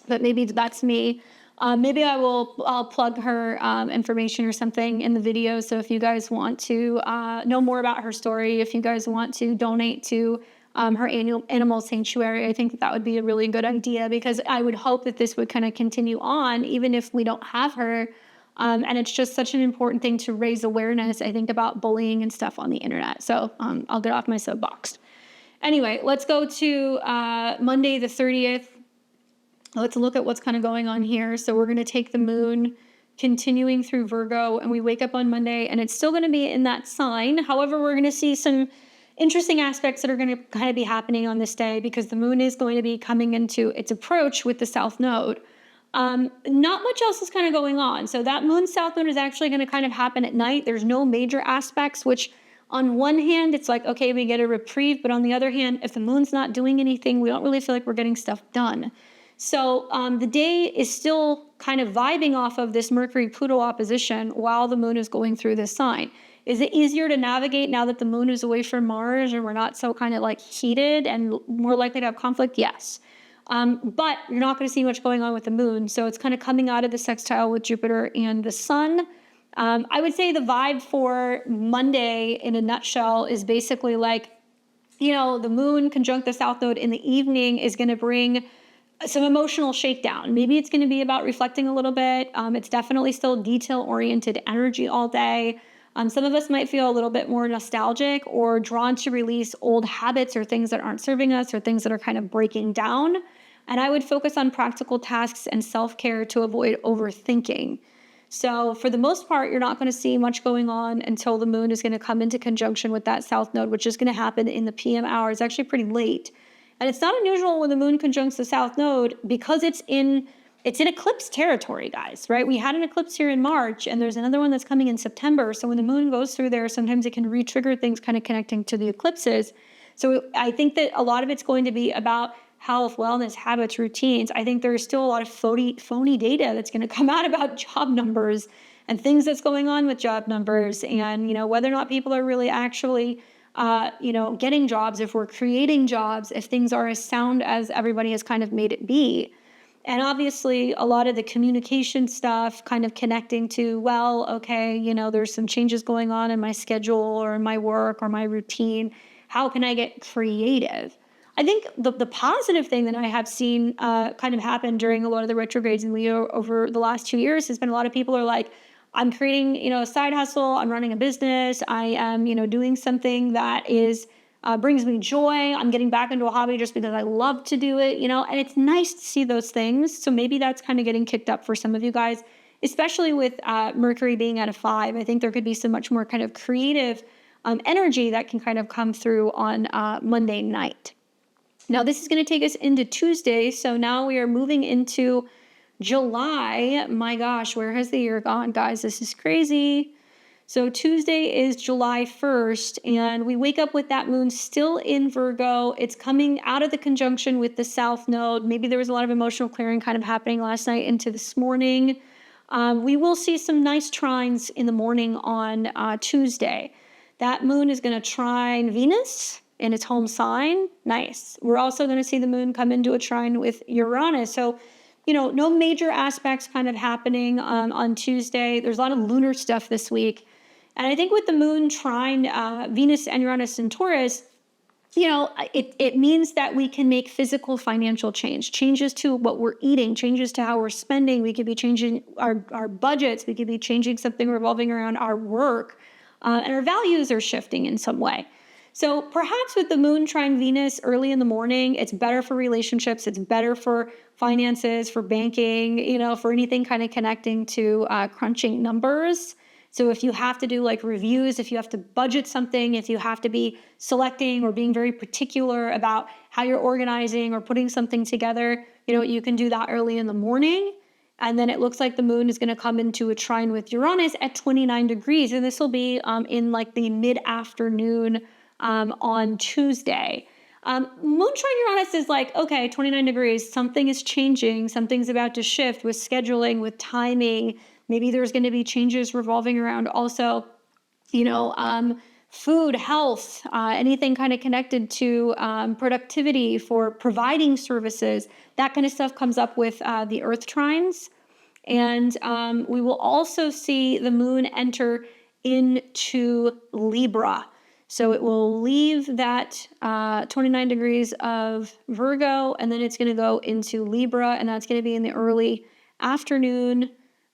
but maybe that's me. Maybe I'll plug her information or something in the video. So if you guys want to know more about her story, if you guys want to donate to her annual animal sanctuary. I think that would be a really good idea, because I would hope that this would kind of continue on even if we don't have her. And it's just such an important thing to raise awareness, I think, about bullying and stuff on the internet. So I'll get off my soapbox. Anyway, let's go to Monday the 30th. Let's look at what's kind of going on here. So we're going to take the moon continuing through Virgo, and we wake up on Monday and it's still going to be in that sign. However, we're going to see some interesting aspects that are going to kind of be happening on this day, because the moon is going to be coming into its approach with the south node. Not much else is kind of going on. So that moon south node is actually going to kind of happen at night. There's no major aspects, which on one hand, it's like, okay, we get a reprieve. But on the other hand, if the moon's not doing anything, we don't really feel like we're getting stuff done. So the day is still kind of vibing off of this Mercury-Pluto opposition while the moon is going through this sign. Is it easier to navigate now that the moon is away from Mars and we're not so kind of like heated and more likely to have conflict? Yes. But you're not going to see much going on with the moon. So it's kind of coming out of the sextile with Jupiter and the sun. I would say the vibe for Monday in a nutshell is basically like, the moon conjunct the south node in the evening is going to bring some emotional shakedown. Maybe it's going to be about reflecting a little bit. It's definitely still detail-oriented energy all day. Some of us might feel a little bit more nostalgic or drawn to release old habits or things that aren't serving us or things that are kind of breaking down. And I would focus on practical tasks and self-care to avoid overthinking. So for the most part, you're not going to see much going on until the moon is going to come into conjunction with that south node, which is going to happen in the PM hours, actually pretty late. And it's not unusual when the moon conjuncts the south node, because it's in eclipse territory, guys, right? We had an eclipse here in March, and there's another one that's coming in September. So when the moon goes through there, sometimes it can re-trigger things kind of connecting to the eclipses. So I think that a lot of it's going to be about health, wellness, habits, routines. I think there's still a lot of phony data that's going to come out about job numbers and things that's going on with job numbers, and whether or not people are really actually getting jobs, if we're creating jobs, if things are as sound as everybody has kind of made it be. And obviously a lot of the communication stuff kind of connecting to, there's some changes going on in my schedule or in my work or my routine. How can I get creative? I think the positive thing that I have seen kind of happen during a lot of the retrogrades in Leo over the last 2 years has been a lot of people are like, I'm creating, a side hustle. I'm running a business. I am, doing something that is brings me joy. I'm getting back into a hobby just because I love to do it, and it's nice to see those things. So maybe that's kind of getting kicked up for some of you guys, especially with Mercury being at a 5. I think there could be some much more kind of creative energy that can kind of come through on Monday night. Now, this is going to take us into Tuesday. So now we are moving into July. My gosh, where has the year gone, guys? This is crazy. So Tuesday is July 1st, and we wake up with that moon still in Virgo. It's coming out of the conjunction with the south node. Maybe there was a lot of emotional clearing kind of happening last night into this morning. We will see some nice trines in the morning on Tuesday. That moon is going to trine Venus in its home sign. Nice. We're also going to see the moon come into a trine with Uranus. So no major aspects kind of happening on Tuesday. There's a lot of lunar stuff this week. And I think with the moon trine Venus and Uranus and Taurus, it means that we can make physical financial changes to what we're eating, changes to how we're spending. We could be changing our budgets. We could be changing something revolving around our work. And our values are shifting in some way. So perhaps with the moon trine Venus early in the morning, it's better for relationships. It's better for finances, for banking, for anything kind of connecting to crunching numbers. So if you have to do like reviews, if you have to budget something, if you have to be selecting or being very particular about how you're organizing or putting something together, you can do that early in the morning. And then it looks like the moon is going to come into a trine with Uranus at 29 degrees. And this will be in like the mid-afternoon on Tuesday. Moon trine Uranus is like, okay, 29 degrees, something is changing, something's about to shift with scheduling, with timing. Maybe there's going to be changes revolving around also, food, health, anything kind of connected to productivity for providing services. That kind of stuff comes up with the earth trines. And we will also see the moon enter into Libra. So it will leave that 29 degrees of Virgo, and then it's going to go into Libra, and that's going to be in the early afternoon,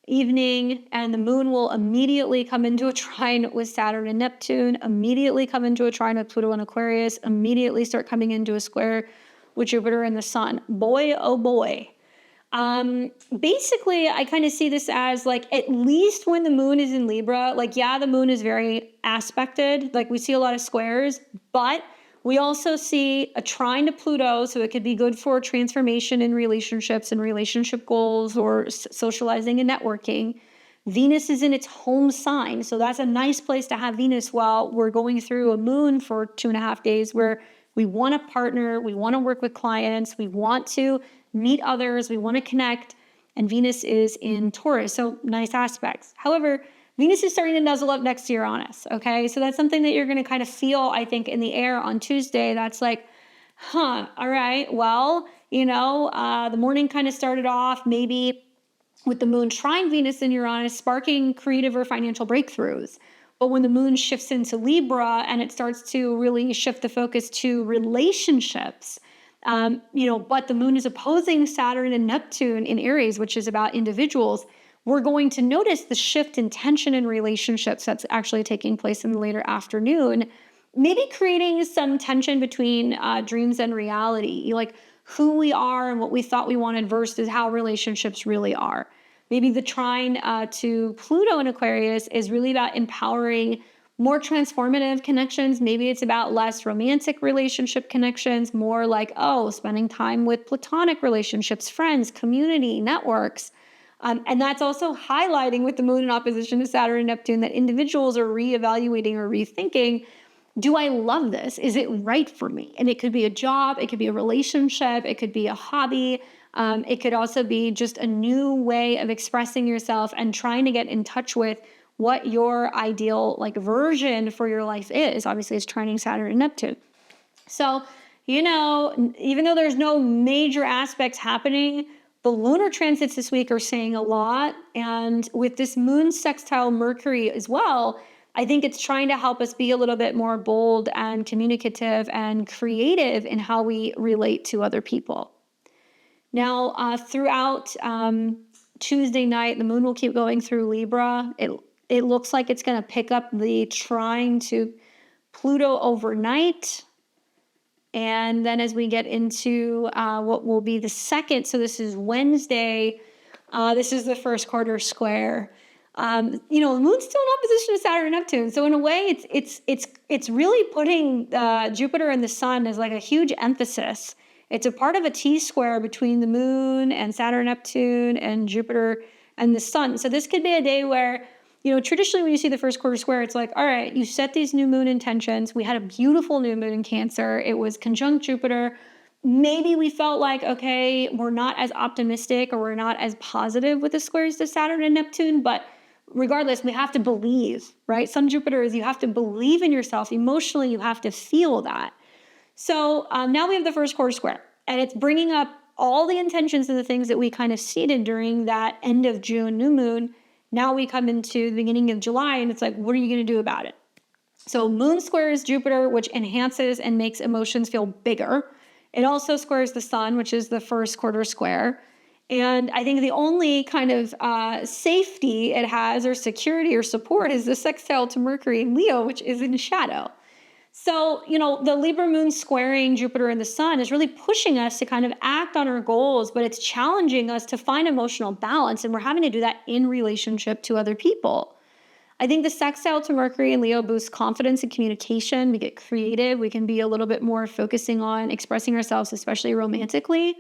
evening, and the moon will immediately come into a trine with Saturn and Neptune, immediately come into a trine with Pluto and Aquarius, immediately start coming into a square with Jupiter and the sun. Boy, oh boy. Basically, I kind of see this as like, at least when the moon is in Libra, like, yeah, the moon is very aspected. Like we see a lot of squares, but we also see a trine to Pluto. So it could be good for transformation in relationships and relationship goals or socializing and networking. Venus is in its home sign. So that's a nice place to have Venus while we're going through a moon for 2.5 days where we want to partner, we want to work with clients, we want to meet others, we want to connect, and Venus is in Taurus, so nice aspects. However, Venus is starting to nuzzle up next to Uranus, okay? So that's something that you're going to kind of feel, I think, in the air on Tuesday. That's like, all right, well, the morning kind of started off maybe with the moon trine Venus and Uranus, sparking creative or financial breakthroughs. But when the moon shifts into Libra and it starts to really shift the focus to relationships, but the moon is opposing Saturn and Neptune in Aries, which is about individuals, we're going to notice the shift in tension in relationships that's actually taking place in the later afternoon, maybe creating some tension between dreams and reality, like who we are and what we thought we wanted versus how relationships really are. Maybe the trine to Pluto in Aquarius is really about empowering more transformative connections. Maybe it's about less romantic relationship connections, more like, spending time with platonic relationships, friends, community, networks. And that's also highlighting with the moon in opposition to Saturn and Neptune that individuals are reevaluating or rethinking, do I love this? Is it right for me? And it could be a job, it could be a relationship, it could be a hobby. It could also be just a new way of expressing yourself and trying to get in touch with what your ideal version for your life is. Obviously, it's trining Saturn and Neptune. So, even though there's no major aspects happening, the lunar transits this week are saying a lot. And with this moon sextile Mercury as well, I think it's trying to help us be a little bit more bold and communicative and creative in how we relate to other people. Now, throughout Tuesday night, the moon will keep going through Libra. It looks like it's going to pick up the trine to Pluto overnight. And then as we get into what will be the second, so this is Wednesday, this is the first quarter square. The moon's still in opposition to Saturn and Neptune. So in a way, it's really putting Jupiter and the sun as like a huge emphasis. It's a part of a T-square between the moon and Saturn, Neptune, and Jupiter and the sun. So this could be a day where, traditionally when you see the first quarter square, it's like, all right, you set these new moon intentions. We had a beautiful new moon in Cancer. It was conjunct Jupiter. Maybe we felt like, okay, we're not as optimistic or we're not as positive with the squares to Saturn and Neptune, but regardless, we have to believe, right? Sun Jupiter is you have to believe in yourself. Emotionally, you have to feel that. So now we have the first quarter square, and it's bringing up all the intentions of the things that we kind of seeded during that end of June new moon. Now we come into the beginning of July, and it's like, what are you going to do about it? So moon squares Jupiter, which enhances and makes emotions feel bigger. It also squares the sun, which is the first quarter square. And I think the only kind of safety it has or security or support is the sextile to Mercury in Leo, which is in shadow. So, the Libra moon squaring Jupiter and the sun is really pushing us to kind of act on our goals, but it's challenging us to find emotional balance. And we're having to do that in relationship to other people. I think the sextile to Mercury and Leo boosts confidence and communication. We get creative. We can be a little bit more focusing on expressing ourselves, especially romantically.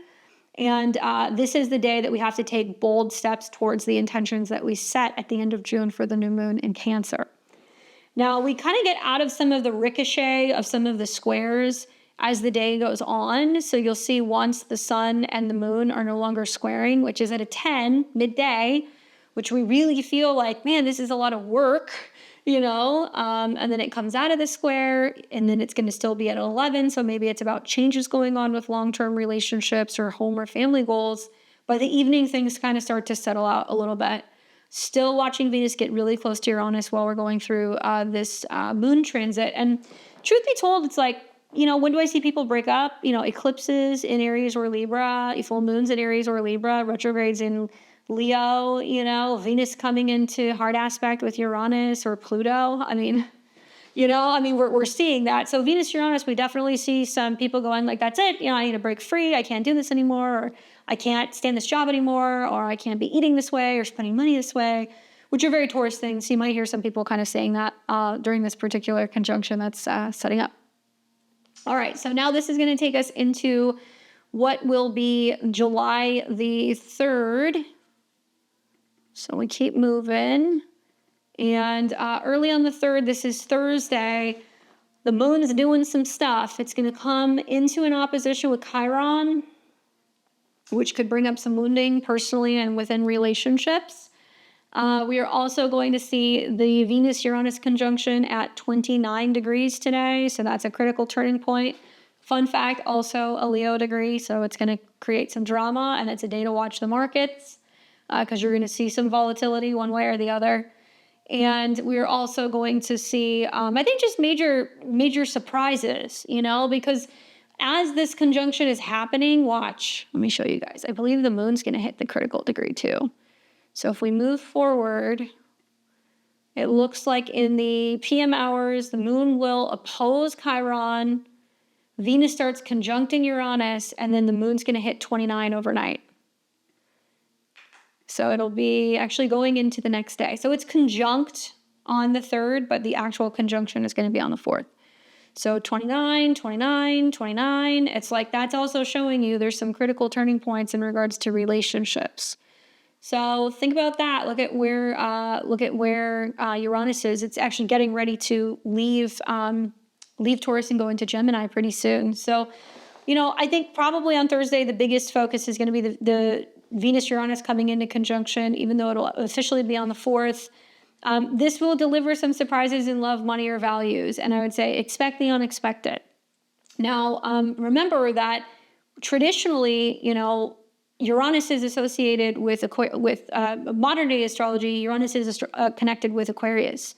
And this is the day that we have to take bold steps towards the intentions that we set at the end of June for the new moon in Cancer. Now, we kind of get out of some of the ricochet of some of the squares as the day goes on. So you'll see once the sun and the moon are no longer squaring, which is at a 10 midday, which we really feel like, man, this is a lot of work, and then it comes out of the square, and then it's going to still be at 11. So maybe it's about changes going on with long-term relationships or home or family goals. By the evening, things kind of start to settle out a little bit. Still watching Venus get really close to Uranus while we're going through this moon transit. And truth be told, it's like, when do I see people break up? Eclipses in Aries or Libra, full moons in Aries or Libra, retrogrades in Leo, Venus coming into hard aspect with Uranus or Pluto. We're seeing that. So Venus, Uranus, we definitely see some people going like, that's it. I need to break free. I can't do this anymore. Or I can't stand this job anymore. Or I can't be eating this way or spending money this way, which are very Taurus things. You might hear some people kind of saying that during this particular conjunction that's setting up. All right. So now this is going to take us into what will be July the 3rd. So we keep moving. And early on the 3rd, this is Thursday, the moon's doing some stuff. It's going to come into an opposition with Chiron, which could bring up some wounding personally and within relationships. We are also going to see the Venus-Uranus conjunction at 29 degrees today, so that's a critical turning point. Fun fact, also a Leo degree, so it's going to create some drama, and it's a day to watch the markets because you're going to see some volatility one way or the other. And we're also going to see, I think, just major surprises, because as this conjunction is happening, watch. Let me show you guys. I believe the moon's going to hit the critical degree too. So if we move forward, it looks like in the PM hours, the moon will oppose Chiron. Venus starts conjuncting Uranus, and then the moon's going to hit 29 overnight. So it'll be actually going into the next day. So it's conjunct on the 3rd, but the actual conjunction is going to be on the 4th. So 29, 29, 29. It's like that's also showing you there's some critical turning points in regards to relationships. So think about that. Look at where Uranus is. It's actually getting ready to leave Taurus and go into Gemini pretty soon. So, I think probably on Thursday the biggest focus is going to be the Venus-Uranus coming into conjunction, even though it'll officially be on the 4th. This will deliver some surprises in love, money, or values. And I would say expect the unexpected. Now, remember that traditionally, Uranus is associated with modern day astrology. Uranus is connected with Aquarius.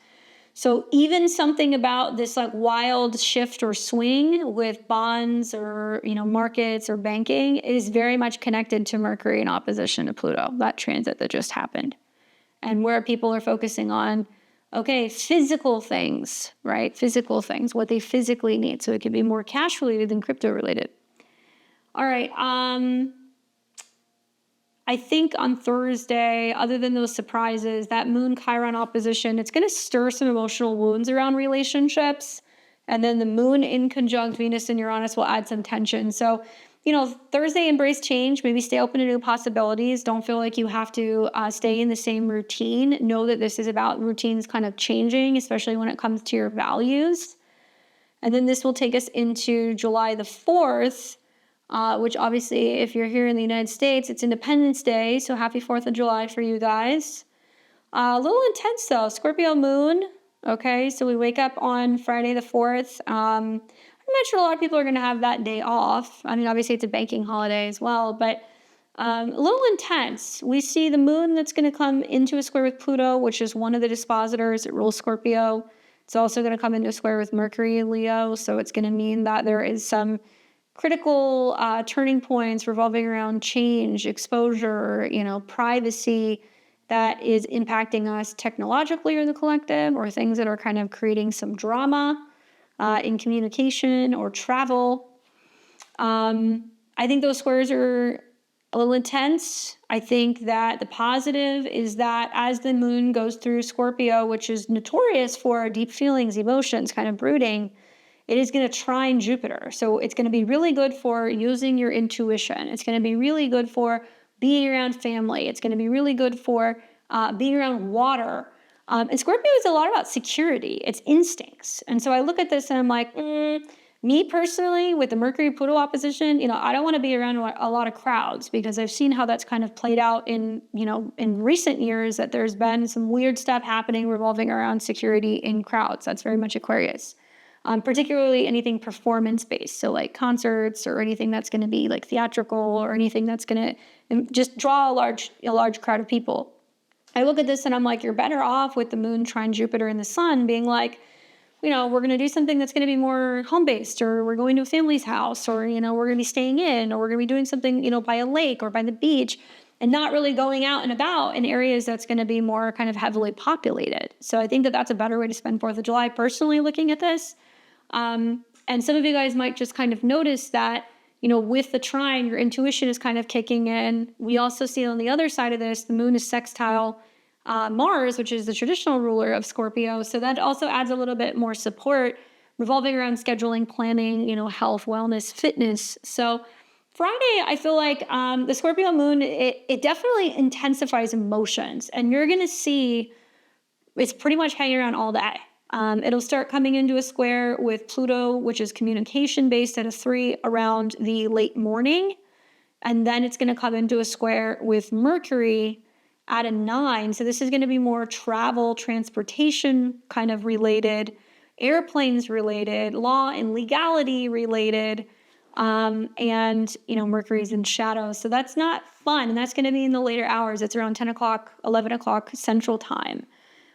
So even something about this like wild shift or swing with bonds or, markets or banking is very much connected to Mercury in opposition to Pluto, that transit that just happened. And where people are focusing on, physical things, right? Physical things, what they physically need. So it could be more cash related than crypto related. All right. I think on Thursday, other than those surprises, that Moon-Chiron opposition, it's going to stir some emotional wounds around relationships. And then the moon in conjunct Venus and Uranus will add some tension. So, Thursday, embrace change. Maybe stay open to new possibilities. Don't feel like you have to stay in the same routine. Know that this is about routines kind of changing, especially when it comes to your values. And then this will take us into July the 4th. Which obviously, if you're here in the United States, it's Independence Day, so happy 4th of July for you guys. A little intense though, Scorpio moon, okay, so we wake up on Friday the 4th. I'm not sure a lot of people are going to have that day off. Obviously it's a banking holiday as well, but a little intense. We see the moon that's going to come into a square with Pluto, which is one of the dispositors. It rules Scorpio. It's also going to come into a square with Mercury and Leo, so it's going to mean that there is some critical turning points revolving around change, exposure, privacy that is impacting us technologically or the collective, or things that are kind of creating some drama in communication or travel. I think those squares are a little intense. I think that the positive is that as the moon goes through Scorpio, which is notorious for deep feelings, emotions, kind of brooding, it is going to trine Jupiter. So it's going to be really good for using your intuition. It's going to be really good for being around family. It's going to be really good for being around water. And Scorpio is a lot about security. It's instincts. And so I look at this and I'm like, me personally, with the Mercury-Pluto opposition, I don't want to be around a lot of crowds because I've seen how that's kind of played out in recent years, that there's been some weird stuff happening revolving around security in crowds. That's very much Aquarius. Particularly anything performance-based, so like concerts or anything that's going to be like theatrical or anything that's going to just draw a large crowd of people. I look at this and I'm like, you're better off with the moon trine Jupiter and the sun being like, we're going to do something that's going to be more home based, or we're going to a family's house, or, we're going to be staying in, or we're going to be doing something, by a lake or by the beach, and not really going out and about in areas that's going to be more kind of heavily populated. So I think that that's a better way to spend 4th of July, personally looking at this. And some of you guys might just kind of notice that, with the trine, your intuition is kind of kicking in. We also see on the other side of this, the moon is sextile Mars, which is the traditional ruler of Scorpio. So that also adds a little bit more support revolving around scheduling, planning, health, wellness, fitness. So Friday, I feel like the Scorpio moon, it definitely intensifies emotions. And you're going to see it's pretty much hanging around all day. It'll start coming into a square with Pluto, which is communication based at a 3 around the late morning. And then it's going to come into a square with Mercury at a 9. So this is going to be more travel, transportation kind of related, airplanes related, law and legality related. And Mercury's in shadow. So that's not fun. And that's going to be in the later hours. It's around 10 o'clock, 11 o'clock Central Time.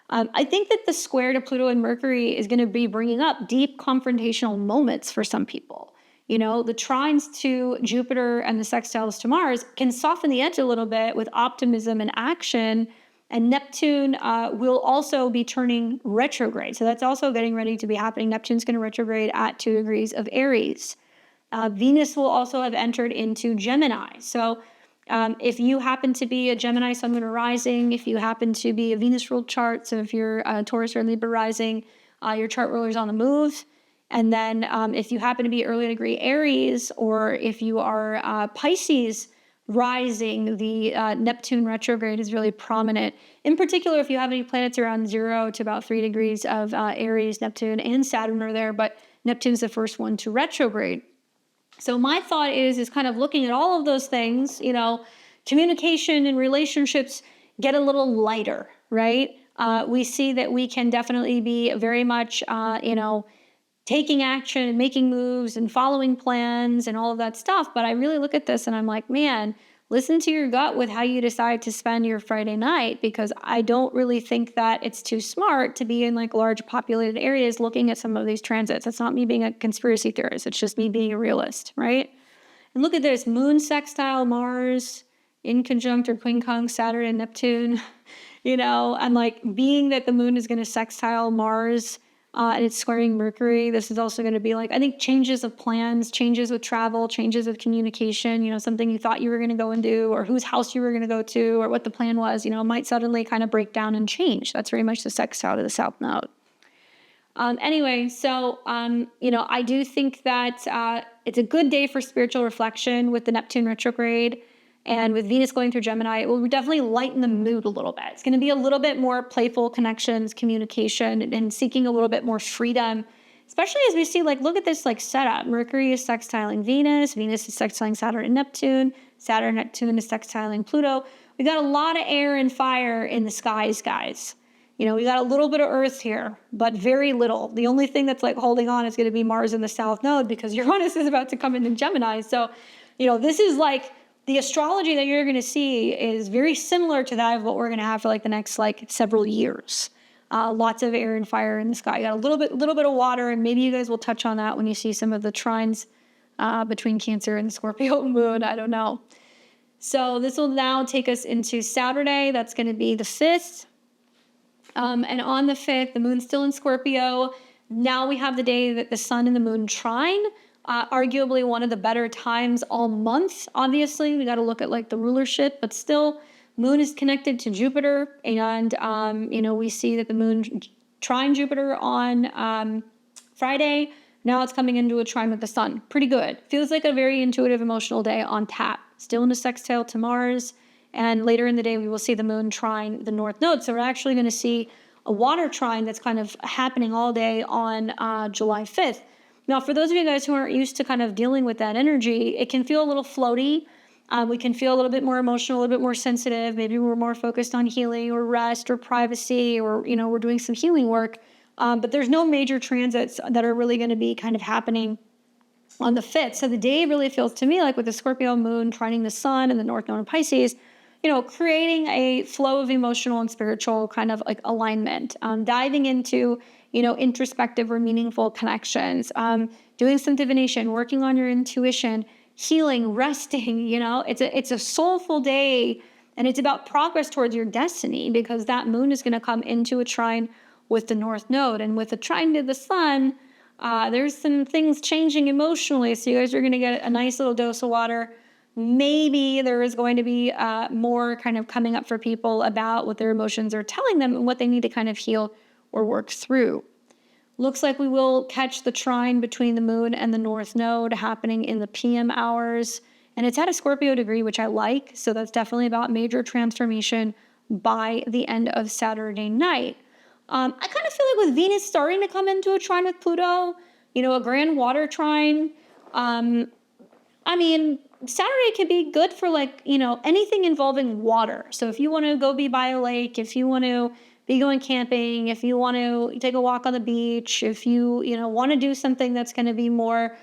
I think that the square to Pluto and Mercury is going to be bringing up deep confrontational moments for some people. The trines to Jupiter and the sextiles to Mars can soften the edge a little bit with optimism and action. And Neptune will also be turning retrograde. So that's also getting ready to be happening. Neptune's going to retrograde at 2 degrees of Aries. Venus will also have entered into Gemini. So if you happen to be a Gemini, Sun, Moon, or Rising, if you happen to be a Venus ruled chart, so if you're a Taurus or Libra Rising, your chart ruler's on the move. And then if you happen to be early degree Aries, or if you are Pisces Rising, the Neptune retrograde is really prominent. In particular, if you have any planets around 0 to about 3 degrees of Aries, Neptune, and Saturn are there, but Neptune's the first one to retrograde. So my thought is kind of looking at all of those things, communication and relationships get a little lighter, right? We see that we can definitely be very much, taking action and making moves and following plans and all of that stuff. But I really look at this and I'm like, man, listen to your gut with how you decide to spend your Friday night, because I don't really think that it's too smart to be in like large populated areas looking at some of these transits. It's not me being a conspiracy theorist. It's just me being a realist, right? And look at this, moon sextile Mars in conjunct or quincunx Saturn and Neptune, and like being that the moon is going to sextile Mars, and it's squaring Mercury. This is also going to be like, I think, changes of plans, changes with travel, changes with communication, something you thought you were going to go and do, or whose house you were going to go to, or what the plan was, might suddenly kind of break down and change. That's very much the sextile to the South Node. Anyway, so, I do think that it's a good day for spiritual reflection with the Neptune retrograde. And with Venus going through Gemini, it will definitely lighten the mood a little bit. It's going to be a little bit more playful connections, communication, and seeking a little bit more freedom, especially as we see, look at this, setup. Mercury is sextiling Venus. Venus is sextiling Saturn and Neptune. Saturn and Neptune is sextiling Pluto. We got a lot of air and fire in the skies, guys. We got a little bit of Earth here, but very little. The only thing that's holding on is going to be Mars in the South Node, because Uranus is about to come into Gemini. So, this is the astrology that you're going to see is very similar to that of what we're going to have for the next several years. Lots of air and fire in the sky. You got a little bit of water, and maybe you guys will touch on that when you see some of the trines between Cancer and the Scorpio moon. I don't know. So this will now take us into Saturday. That's going to be the 5th. And on the 5th, the moon's still in Scorpio. Now we have the day that the sun and the moon trine. Arguably one of the better times all month. Obviously, we got to look at the rulership, but still, moon is connected to Jupiter, and we see that the moon trine Jupiter on Friday. Now it's coming into a trine with the sun. Pretty good. Feels like a very intuitive, emotional day on tap. Still in a sextile to Mars, and later in the day we will see the moon trine the North Node. So we're actually going to see a water trine that's kind of happening all day on July 5th. Now, for those of you guys who aren't used to kind of dealing with that energy, it can feel a little floaty. We can feel a little bit more emotional, a little bit more sensitive. Maybe we're more focused on healing or rest or privacy, or, we're doing some healing work. But there's no major transits that are really going to be kind of happening on the 5th. So the day really feels to me like with the Scorpio moon trining the sun and the North Node of Pisces, creating a flow of emotional and spiritual kind of like alignment, diving into, introspective or meaningful connections, doing some divination, working on your intuition, healing, resting, it's a soulful day, and it's about progress towards your destiny, because that moon is going to come into a trine with the North Node, and with a trine to the sun, there's some things changing emotionally. So you guys are going to get a nice little dose of water. Maybe there is going to be more kind of coming up for people about what their emotions are telling them and what they need to kind of heal or work through. Looks like we will catch the trine between the moon and the North Node happening in the PM hours. And it's at a Scorpio degree, which I like. So that's definitely about major transformation by the end of Saturday night. I kind of feel like with Venus starting to come into a trine with Pluto, a grand water trine. Saturday can be good for anything involving water. So if you want to go be by a lake, if you want to be going camping, if you want to take a walk on the beach, if you, want to do something that's going to be more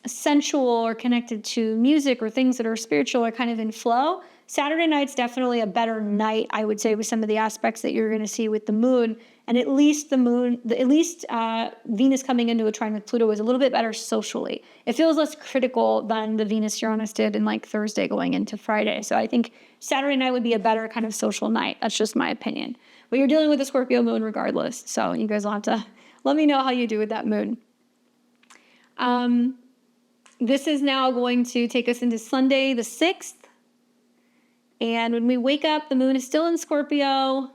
sensual or connected to music or things that are spiritual or kind of in flow, Saturday night's definitely a better night, I would say, with some of the aspects that you're going to see with the moon. And at least Venus coming into a trine with Pluto is a little bit better socially. It feels less critical than the Venus-Uranus did in Thursday going into Friday. So I think Saturday night would be a better kind of social night. That's just my opinion. But you're dealing with a Scorpio moon regardless. So you guys will have to let me know how you do with that moon. This is now going to take us into Sunday the 6th. And when we wake up, the moon is still in Scorpio.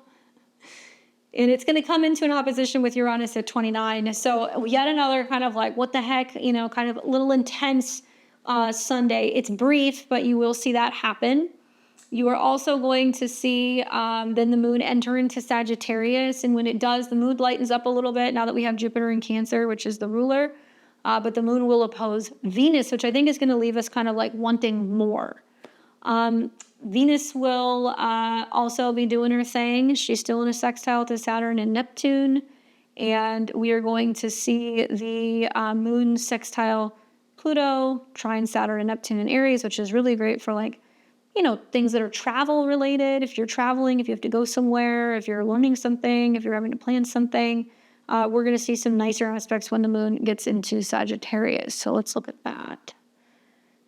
And it's going to come into an opposition with Uranus at 29. So yet another kind of what the heck, kind of a little intense Sunday. It's brief, but you will see that happen. You are also going to see then the moon enter into Sagittarius. And when it does, the mood lightens up a little bit now that we have Jupiter in Cancer, which is the ruler. But the moon will oppose Venus, which I think is going to leave us kind of wanting more. Venus will also be doing her thing. She's still in a sextile to Saturn and Neptune. And we are going to see the moon sextile Pluto, trine Saturn and Neptune in Aries, which is really great for things that are travel related. If you're traveling, if you have to go somewhere, if you're learning something, if you're having to plan something, we're going to see some nicer aspects when the moon gets into Sagittarius. So let's look at that.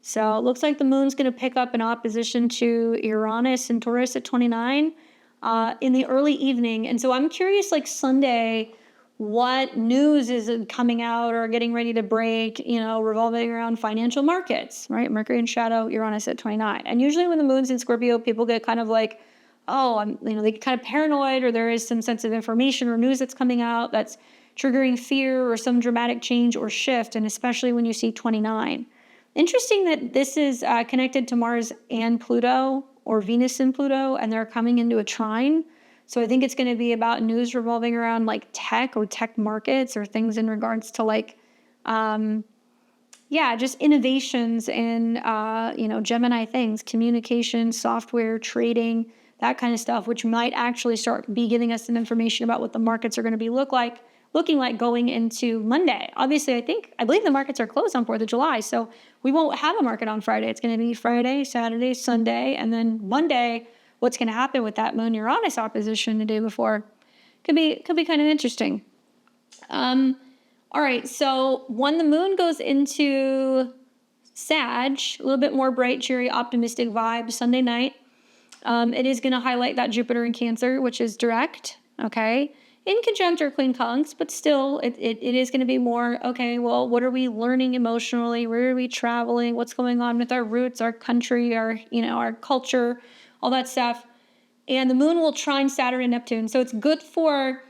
So it looks like the moon's going to pick up an opposition to Uranus and Taurus at 29 in the early evening. And so I'm curious, Sunday, what news is coming out or getting ready to break, revolving around financial markets, right? Mercury in shadow, Uranus at 29. And usually when the moon's in Scorpio, people get kind of they get kind of paranoid, or there is some sense of information or news that's coming out that's triggering fear or some dramatic change or shift. And especially when you see 29. Interesting that this is connected to Mars and Pluto, or Venus and Pluto, and they're coming into a trine. So I think it's going to be about news revolving around tech or tech markets, or things in regards to just innovations in, Gemini things, communication, software, trading, that kind of stuff, which might actually start be giving us some information about what the markets are going to be looking like going into Monday. Obviously, I believe the markets are closed on 4th of July, so we won't have a market on Friday. It's going to be Friday, Saturday, Sunday, and then Monday. What's going to happen with that moon Uranus opposition the day before could be kind of interesting. All right, so when the moon goes into Sag, a little bit more bright, cheery, optimistic vibe Sunday night. It is going to highlight that Jupiter in Cancer, which is direct, okay? In conjunct or clean conjuncts, but still, it is going to be more, okay, well, what are we learning emotionally? Where are we traveling? What's going on with our roots, our country, our culture, all that stuff. And the moon will trine Saturn and Neptune. So it's good for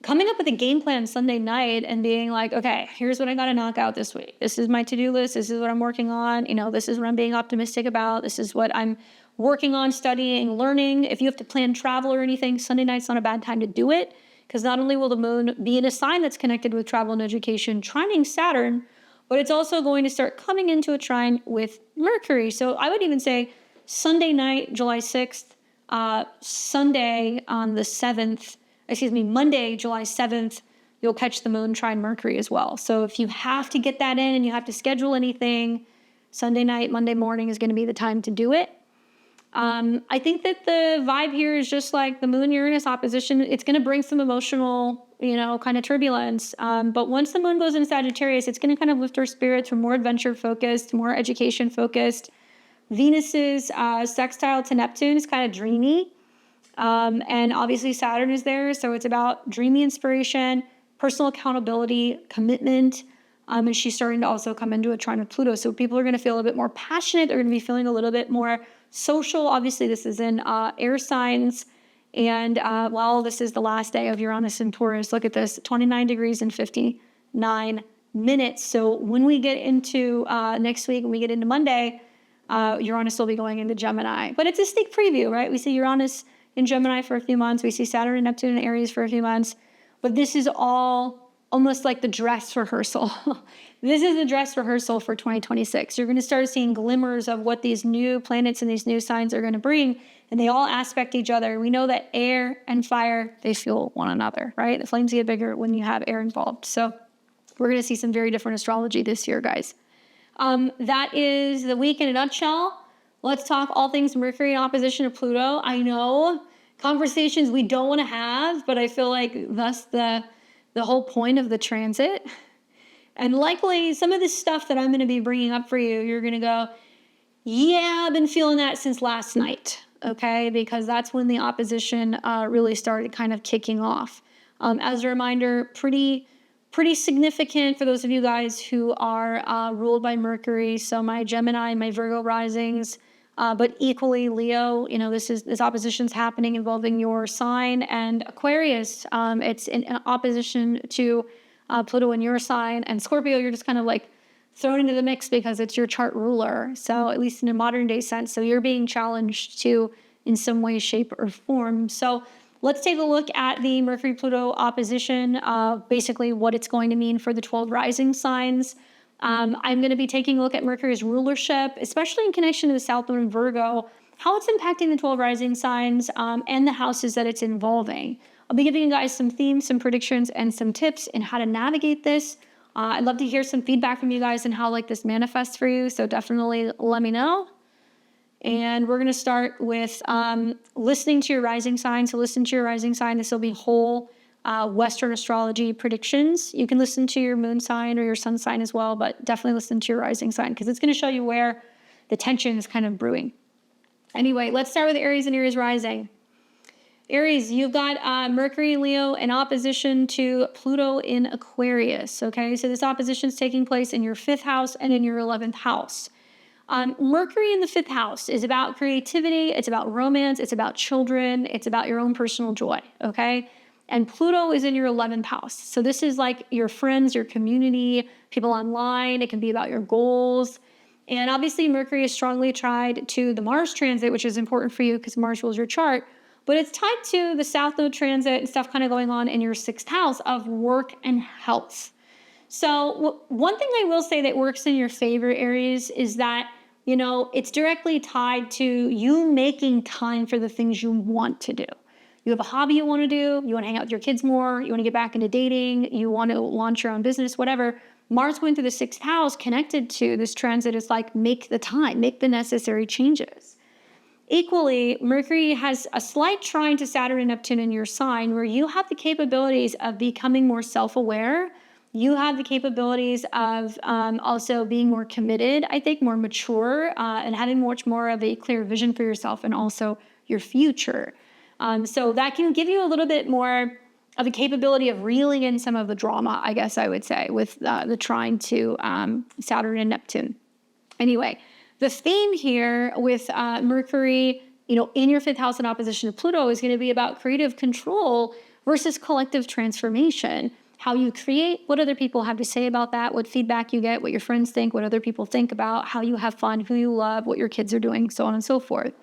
coming up with a game plan Sunday night and being okay, here's what I got to knock out this week. This is my to-do list. This is what I'm working on. This is what I'm being optimistic about. This is what I'm working on, studying, learning. If you have to plan travel or anything, Sunday night's not a bad time to do it. Because not only will the moon be in a sign that's connected with travel and education, trining Saturn, but it's also going to start coming into a trine with Mercury. So I would even say Sunday night, July 6th, Monday, July 7th, you'll catch the moon trine Mercury as well. So if you have to get that in and you have to schedule anything, Sunday night, Monday morning is going to be the time to do it. I think that the vibe here is just like the Moon Uranus opposition. It's going to bring some emotional, kind of turbulence. But once the Moon goes into Sagittarius, it's going to kind of lift our spirits from more adventure focused, more education focused. Venus's sextile to Neptune is kind of dreamy. And obviously Saturn is there. So it's about dreamy inspiration, personal accountability, commitment. And she's starting to also come into a trine with Pluto. So people are going to feel a bit more passionate. They're going to be feeling a little bit more social. Obviously, this is in air signs. And while this is the last day of Uranus and Taurus, look at this, 29 degrees and 59 minutes. So when we get into next week, when we get into Monday, Uranus will be going into Gemini. But it's a sneak preview, right? We see Uranus in Gemini for a few months. We see Saturn and Neptune in Aries for a few months. But this is all almost like the dress rehearsal. This is the dress rehearsal for 2026. You're going to start seeing glimmers of what these new planets and these new signs are going to bring, and they all aspect each other. We know that air and fire, they fuel one another, right? The flames get bigger when you have air involved. So we're going to see some very different astrology this year, guys. That is the week in a nutshell. Let's talk all things Mercury in opposition to Pluto. I know conversations we don't want to have, but I feel like that's the whole point of the transit. And likely some of this stuff that I'm going to be bringing up for you, you're going to go, yeah, I've been feeling that since last night, okay? Because that's when the opposition really started kind of kicking off. As a reminder, pretty significant for those of you guys who are ruled by Mercury. So my Gemini, my Virgo risings, but equally Leo, this opposition's happening involving your sign, and Aquarius, it's in opposition to Pluto in your sign, and Scorpio, you're just kind of like thrown into the mix because it's your chart ruler. So at least in a modern day sense, so you're being challenged to in some way, shape, or form. So let's take a look at the Mercury-Pluto opposition, basically what it's going to mean for the 12 rising signs. I'm going to be taking a look at Mercury's rulership, especially in connection to the South Node in Virgo, how it's impacting the 12 rising signs and the houses that it's involving. I'll be giving you guys some themes, some predictions, and some tips in how to navigate this. I'd love to hear some feedback from you guys and how this manifests for you, so definitely let me know. And we're going to start with listening to your rising sign. So listen to your rising sign. This will be whole Western astrology predictions. You can listen to your moon sign or your sun sign as well, but definitely listen to your rising sign because it's going to show you where the tension is kind of brewing. Anyway, let's start with Aries and Aries rising. Aries, you've got Mercury in Leo in opposition to Pluto in Aquarius, okay? So this opposition is taking place in your 5th house and in your 11th house. Mercury in the 5th house is about creativity, it's about romance, it's about children, it's about your own personal joy, okay? And Pluto is in your 11th house. So this is like your friends, your community, people online. It can be about your goals. And obviously Mercury is strongly tied to the Mars transit, which is important for you because Mars rules your chart. But it's tied to the South Node transit and stuff kind of going on in your 6th house of work and health. So one thing I will say that works in your favor, Aries, is that, it's directly tied to you making time for the things you want to do. You have a hobby you want to do, you want to hang out with your kids more, you want to get back into dating, you want to launch your own business, whatever. Mars going through the 6th house connected to this transit is like, make the time, make the necessary changes. Equally, Mercury has a slight trine to Saturn and Neptune in your sign where you have the capabilities of becoming more self-aware. You have the capabilities of also being more committed, I think, more mature, and having much more of a clear vision for yourself and also your future. So that can give you a little bit more of a capability of reeling in some of the drama, I guess I would say, with the trine to Saturn and Neptune. Anyway, the theme here with Mercury, in your 5th house in opposition to Pluto is going to be about creative control versus collective transformation. How you create, what other people have to say about that, what feedback you get, what your friends think, what other people think about, how you have fun, who you love, what your kids are doing, so on and so forth.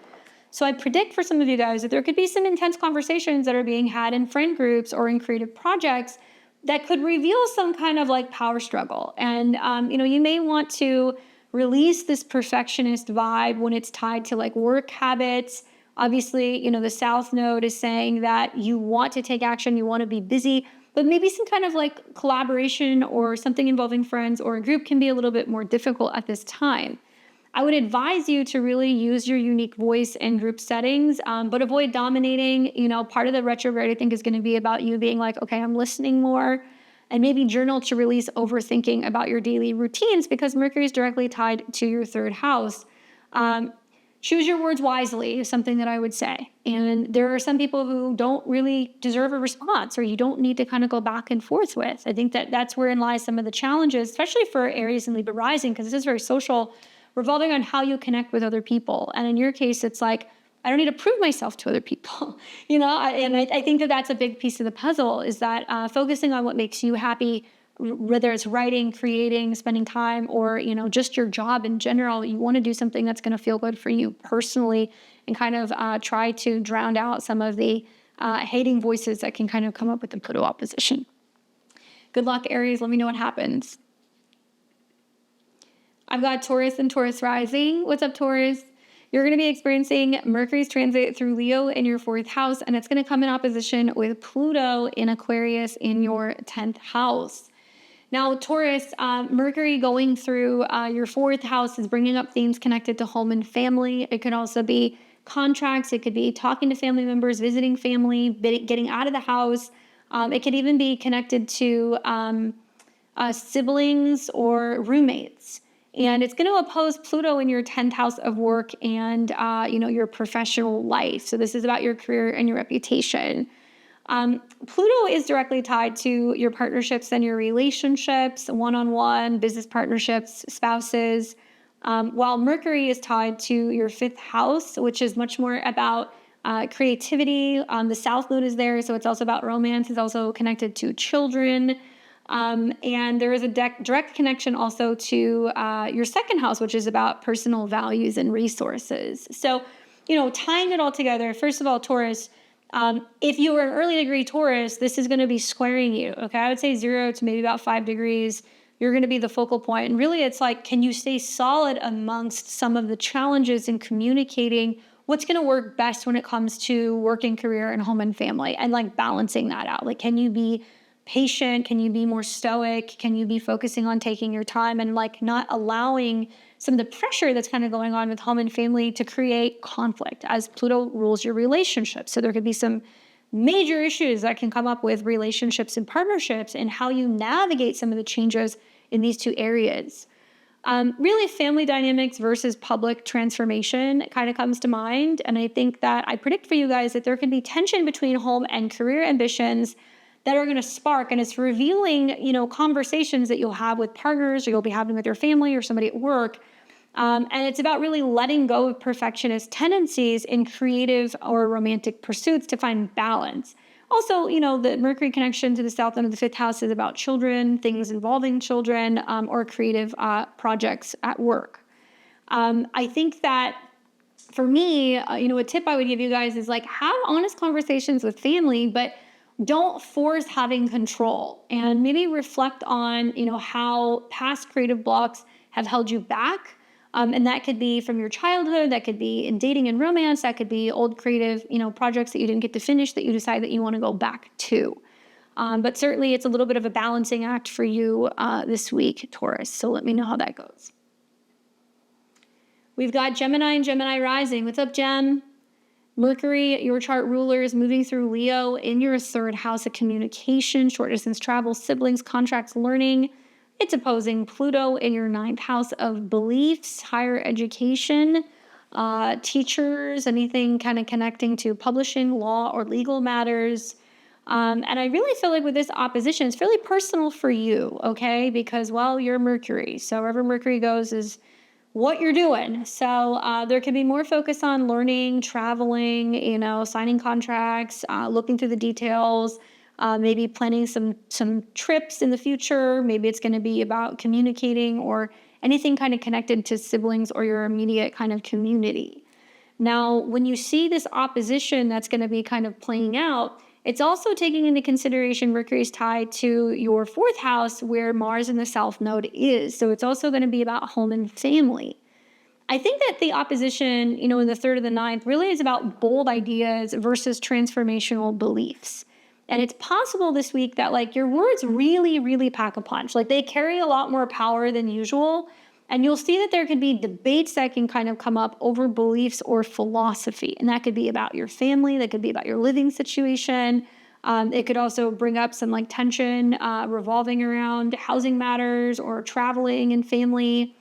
So I predict for some of you guys that there could be some intense conversations that are being had in friend groups or in creative projects that could reveal some kind of power struggle. And, you may want to release this perfectionist vibe when it's tied to work habits. Obviously, the South Node is saying that you want to take action, you want to be busy, but maybe some kind of collaboration or something involving friends or a group can be a little bit more difficult at this time. I would advise you to really use your unique voice in group settings, but avoid dominating. Part of the retrograde, I think, is going to be about you being like, okay, I'm listening more, and maybe journal to release overthinking about your daily routines because Mercury is directly tied to your third house. Choose your words wisely is something that I would say. And there are some people who don't really deserve a response or you don't need to kind of go back and forth with. I think that that's wherein lies some of the challenges, especially for Aries and Libra rising, because this is very social, revolving on how you connect with other people. And in your case, it's like, I don't need to prove myself to other people, I think that that's a big piece of the puzzle is that focusing on what makes you happy, whether it's writing, creating, spending time, or, just your job in general, you want to do something that's going to feel good for you personally and kind of try to drown out some of the hating voices that can kind of come up with the Pluto opposition. Good luck, Aries. Let me know what happens. I've got Taurus and Taurus rising. What's up, Taurus? You're going to be experiencing Mercury's transit through Leo in your 4th house, and it's going to come in opposition with Pluto in Aquarius in your 10th house. Now, Taurus, Mercury going through your 4th house is bringing up themes connected to home and family. It could also be contracts. It could be talking to family members, visiting family, getting out of the house. It could even be connected to siblings or roommates. And it's going to oppose Pluto in your 10th house of work and, your professional life. So this is about your career and your reputation. Pluto is directly tied to your partnerships and your relationships, one-on-one, business partnerships, spouses, while Mercury is tied to your 5th house, which is much more about creativity. The South Node is there, so it's also about romance. It's also connected to children. And there is a direct connection also to your 2nd house, which is about personal values and resources. So, tying it all together, first of all, Taurus, if you were an early degree Taurus, this is going to be squaring you. Okay. I would say 0 to maybe about 5 degrees. You're going to be the focal point. And really it's like, can you stay solid amongst some of the challenges in communicating what's going to work best when it comes to working career and home and family and like balancing that out? Like, can you be patient? Can you be more stoic? Can you be focusing on taking your time and like not allowing some of the pressure that's kind of going on with home and family to create conflict as Pluto rules your relationships? So there could be some major issues that can come up with relationships and partnerships and how you navigate some of the changes in these two areas. Really family dynamics versus public transformation kind of comes to mind. And I think that I predict for you guys that there can be tension between home and career ambitions that are going to spark, and it's revealing, conversations that you'll have with partners or you'll be having with your family or somebody at work. And it's about really letting go of perfectionist tendencies in creative or romantic pursuits to find balance. Also, the Mercury connection to the South Node of the 5th house is about children, things involving children, or creative projects at work. I think that for me, a tip I would give you guys is like have honest conversations with family, but don't force having control, and maybe reflect on, how past creative blocks have held you back. And that could be from your childhood, that could be in dating and romance, that could be old creative, projects that you didn't get to finish that you decide that you want to go back to. But certainly it's a little bit of a balancing act for you this week, Taurus. So let me know how that goes. We've got Gemini and Gemini rising. What's up, Gem? Mercury, your chart ruler, is moving through Leo in your 3rd house of communication, short distance travel, siblings, contracts, learning. It's opposing Pluto in your 9th house of beliefs, higher education, teachers, anything kind of connecting to publishing, law, or legal matters. And I really feel like with this opposition, it's fairly personal for you, okay? Because, you're Mercury. So wherever Mercury goes is what you're doing. So there can be more focus on learning, traveling, signing contracts, looking through the details, maybe planning some trips in the future. Maybe it's going to be about communicating or anything kind of connected to siblings or your immediate kind of community. Now, when you see this opposition that's going to be kind of playing out, it's also taking into consideration Mercury's tied to your 4th house where Mars in the South Node is. So it's also going to be about home and family. I think that the opposition, in the 3rd and the 9th really is about bold ideas versus transformational beliefs. And it's possible this week that like your words really, really pack a punch. Like they carry a lot more power than usual. And you'll see that there could be debates that can kind of come up over beliefs or philosophy. And that could be about your family, that could be about your living situation. It could also bring up some like tension revolving around housing matters or traveling and family.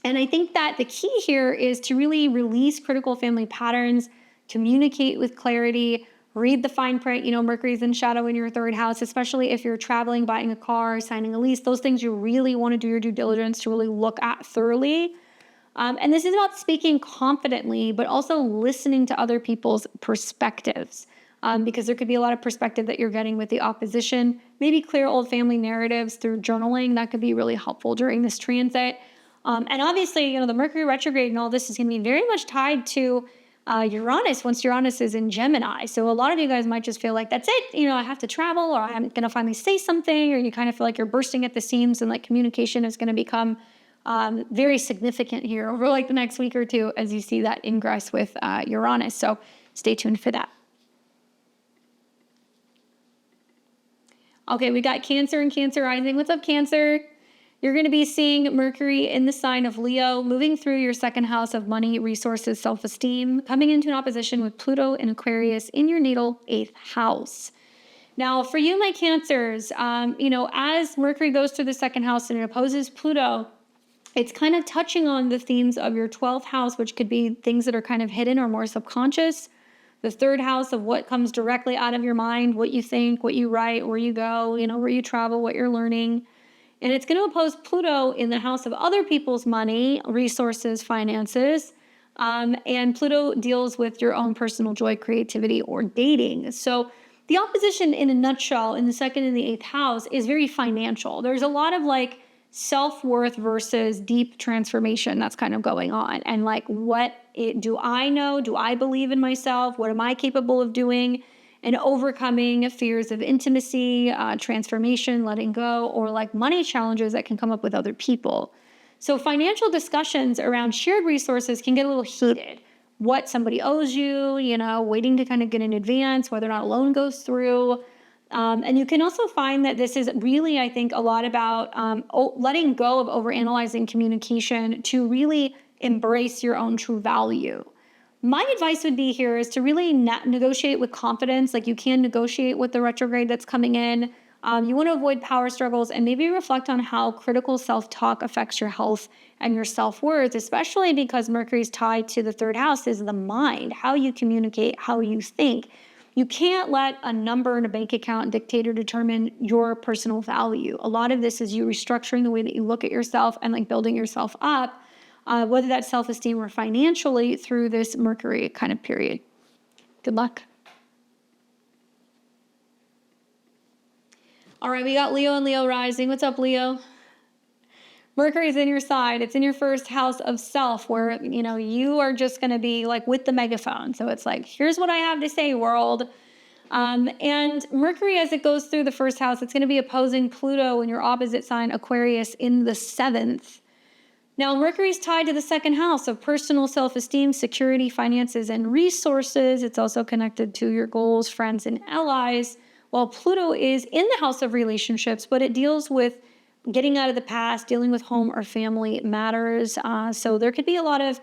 And I think that the key here is to really release critical family patterns, communicate with clarity, read the fine print. Mercury's in shadow in your third house, especially if you're traveling, buying a car, signing a lease, those things you really want to do your due diligence to really look at thoroughly. And this is about speaking confidently, but also listening to other people's perspectives. Because there could be a lot of perspective that you're getting with the opposition. Maybe clear old family narratives through journaling. That could be really helpful during this transit. And obviously, the Mercury retrograde and all this is going to be very much tied to Uranus once Uranus is in Gemini. So a lot of you guys might just feel like, that's it. I have to travel, or I'm going to finally say something, or you kind of feel like you're bursting at the seams and like communication is going to become very significant here over like the next week or two as you see that ingress with Uranus. So stay tuned for that. Okay, we got Cancer and Cancer rising. What's up, Cancer? You're going to be seeing Mercury in the sign of Leo, moving through your second house of money, resources, self-esteem, coming into an opposition with Pluto and Aquarius in your natal 8th house. Now, for you, my Cancers, as Mercury goes through the second house and it opposes Pluto, it's kind of touching on the themes of your 12th house, which could be things that are kind of hidden or more subconscious. The third house of what comes directly out of your mind, what you think, what you write, where you go, where you travel, what you're learning. And it's going to oppose Pluto in the house of other people's money, resources, finances. And Pluto deals with your own personal joy, creativity, or dating. So the opposition in a nutshell in the second and the 8th house is very financial. There's a lot of like self-worth versus deep transformation that's kind of going on. And like, do I know? Do I believe in myself? What am I capable of doing? And overcoming fears of intimacy, transformation, letting go, or like money challenges that can come up with other people. So financial discussions around shared resources can get a little heated. What somebody owes you, waiting to kind of get in advance, whether or not a loan goes through. And you can also find that this is really, I think, a lot about letting go of overanalyzing communication to really embrace your own true value. My advice would be here is to really negotiate with confidence. Like you can negotiate with the retrograde that's coming in. You want to avoid power struggles and maybe reflect on how critical self-talk affects your health and your self-worth, especially because Mercury's tied to the third house is the mind, how you communicate, how you think. You can't let a number in a bank account dictate or determine your personal value. A lot of this is you restructuring the way that you look at yourself and like building yourself up. Whether that's self-esteem or financially through this Mercury kind of period. Good luck. All right, we got Leo and Leo rising. What's up, Leo? Mercury's in your side. It's in your first house of self where, you are just going to be like with the megaphone. So it's like, here's what I have to say, world. And Mercury, as it goes through the first house, it's going to be opposing Pluto in your opposite sign, Aquarius, in the 7th. Now, Mercury's tied to the second house of personal self-esteem, security, finances, and resources. It's also connected to your goals, friends, and allies, while Pluto is in the house of relationships, but it deals with getting out of the past, dealing with home or family matters. So there could be a lot of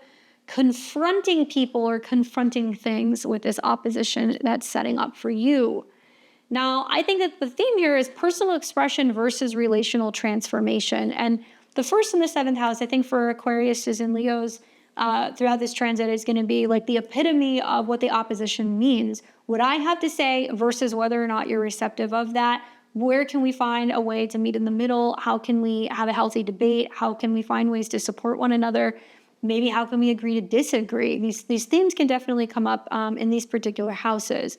confronting people or confronting things with this opposition that's setting up for you. Now, I think that the theme here is personal expression versus relational transformation. And the first and the 7th house, I think for Aquarius and Leos throughout this transit is going to be like the epitome of what the opposition means. What I have to say versus whether or not you're receptive of that. Where can we find a way to meet in the middle? How can we have a healthy debate? How can we find ways to support one another? Maybe how can we agree to disagree? These themes can definitely come up in these particular houses.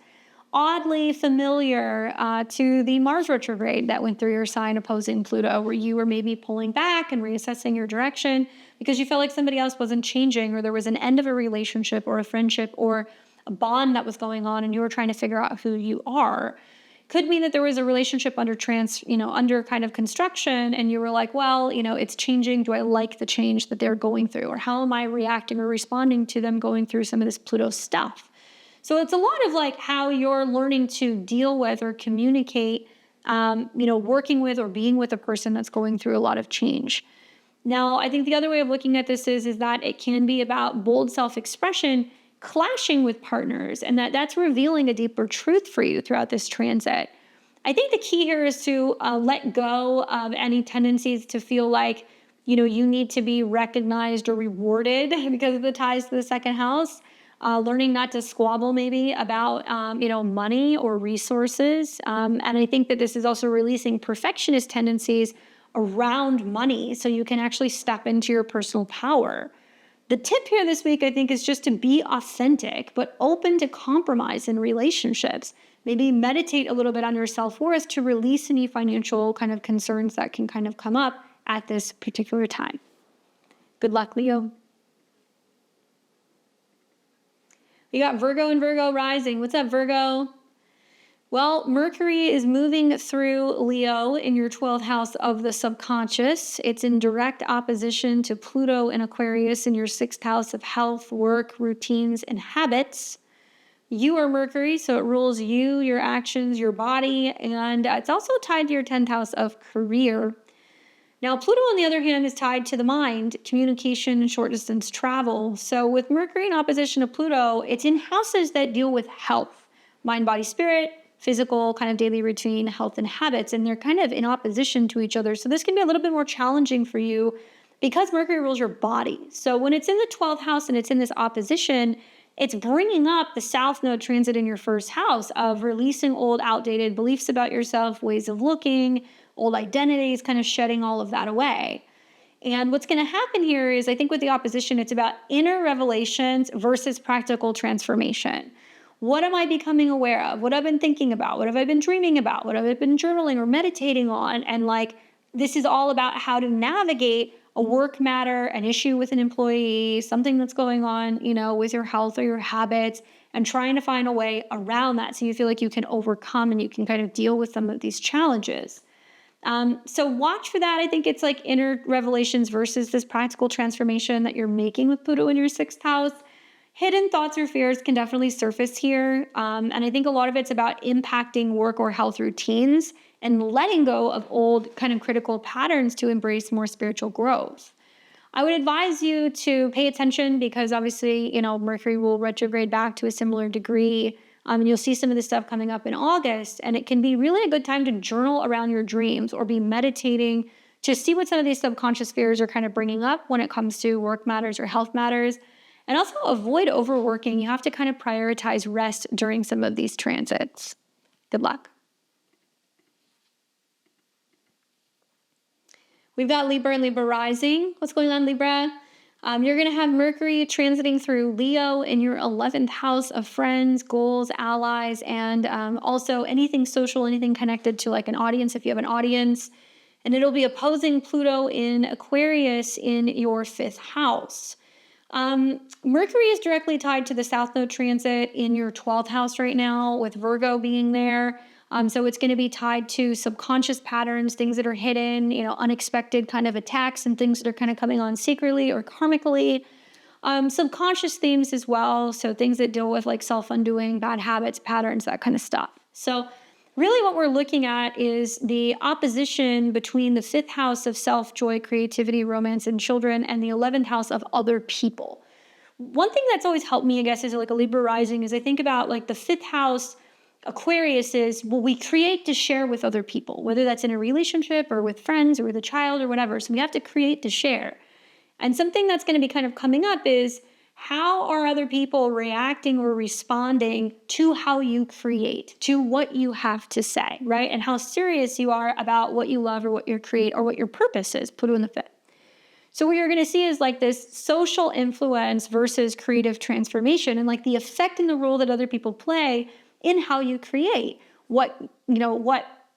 Oddly familiar to the Mars retrograde that went through your sign opposing Pluto, where you were maybe pulling back and reassessing your direction because you felt like somebody else wasn't changing, or there was an end of a relationship or a friendship or a bond that was going on and you were trying to figure out who you are. Could mean that there was a relationship under kind of construction and you were like, well, it's changing. Do I like the change that they're going through? Or how am I reacting or responding to them going through some of this Pluto stuff? So it's a lot of like how you're learning to deal with or communicate, working with or being with a person that's going through a lot of change. Now, I think the other way of looking at this is that it can be about bold self-expression clashing with partners, and that's revealing a deeper truth for you throughout this transit. I think the key here is to let go of any tendencies to feel like, you need to be recognized or rewarded because of the ties to the second house. Learning not to squabble maybe about, money or resources. And I think that this is also releasing perfectionist tendencies around money so you can actually step into your personal power. The tip here this week, I think, is just to be authentic, but open to compromise in relationships. Maybe meditate a little bit on your self-worth to release any financial kind of concerns that can kind of come up at this particular time. Good luck, Leo. We got Virgo and Virgo rising. What's up, Virgo? Well, Mercury is moving through Leo in your 12th house of the subconscious. It's in direct opposition to Pluto and Aquarius in your 6th house of health, work, routines, and habits. You are Mercury, so it rules you, your actions, your body, and it's also tied to your 10th house of career. Now, Pluto, on the other hand, is tied to the mind, communication, and short-distance travel. So with Mercury in opposition to Pluto, it's in houses that deal with health, mind, body, spirit, physical kind of daily routine, health, and habits, and they're kind of in opposition to each other. So this can be a little bit more challenging for you because Mercury rules your body. So when it's in the 12th house and it's in this opposition, it's bringing up the South Node transit in your first house of releasing old, outdated beliefs about yourself, ways of looking, old identities, kind of shedding all of that away. And what's going to happen here is, I think with the opposition, it's about inner revelations versus practical transformation. What am I becoming aware of? What I've been thinking about? What have I been dreaming about? What have I been journaling or meditating on? And this is all about how to navigate a work matter, an issue with an employee, something that's going on, with your health or your habits, and trying to find a way around that so you feel like you can overcome and you can kind of deal with some of these challenges. So watch for that. I think it's like inner revelations versus this practical transformation that you're making with Pluto in your 6th house. Hidden thoughts or fears can definitely surface here. And I think a lot of it's about impacting work or health routines and letting go of old kind of critical patterns to embrace more spiritual growth. I would advise you to pay attention because obviously, Mercury will retrograde back to a similar degree. And you'll see some of this stuff coming up in August. And it can be really a good time to journal around your dreams or be meditating to see what some of these subconscious fears are kind of bringing up when it comes to work matters or health matters. And also avoid overworking. You have to kind of prioritize rest during some of these transits. Good luck. We've got Libra and Libra rising. What's going on, Libra? You're going to have Mercury transiting through Leo in your 11th house of friends, goals, allies, and also anything social, anything connected to like an audience if you have an audience. And it'll be opposing Pluto in Aquarius in your 5th house. Mercury is directly tied to the South Node transit in your 12th house right now, with Virgo being there. So it's going to be tied to subconscious patterns, things that are hidden, unexpected kind of attacks and things that are kind of coming on secretly or karmically. Subconscious themes as well. So things that deal with like self-undoing, bad habits, patterns, that kind of stuff. So really what we're looking at is the opposition between the 5th house of self, joy, creativity, romance, and children, and the 11th house of other people. One thing that's always helped me, I guess, as like a Libra rising is I think about like the 5th house Aquarius is, we create to share with other people, whether that's in a relationship or with friends or with a child or whatever. So we have to create to share. And something that's going to be kind of coming up is, how are other people reacting or responding to how you create, to what you have to say, right? And how serious you are about what you love or what you create or what your purpose is, Pluto in the 5th. So what you're going to see is like this social influence versus creative transformation, and like the effect and the role that other people play in how you create. What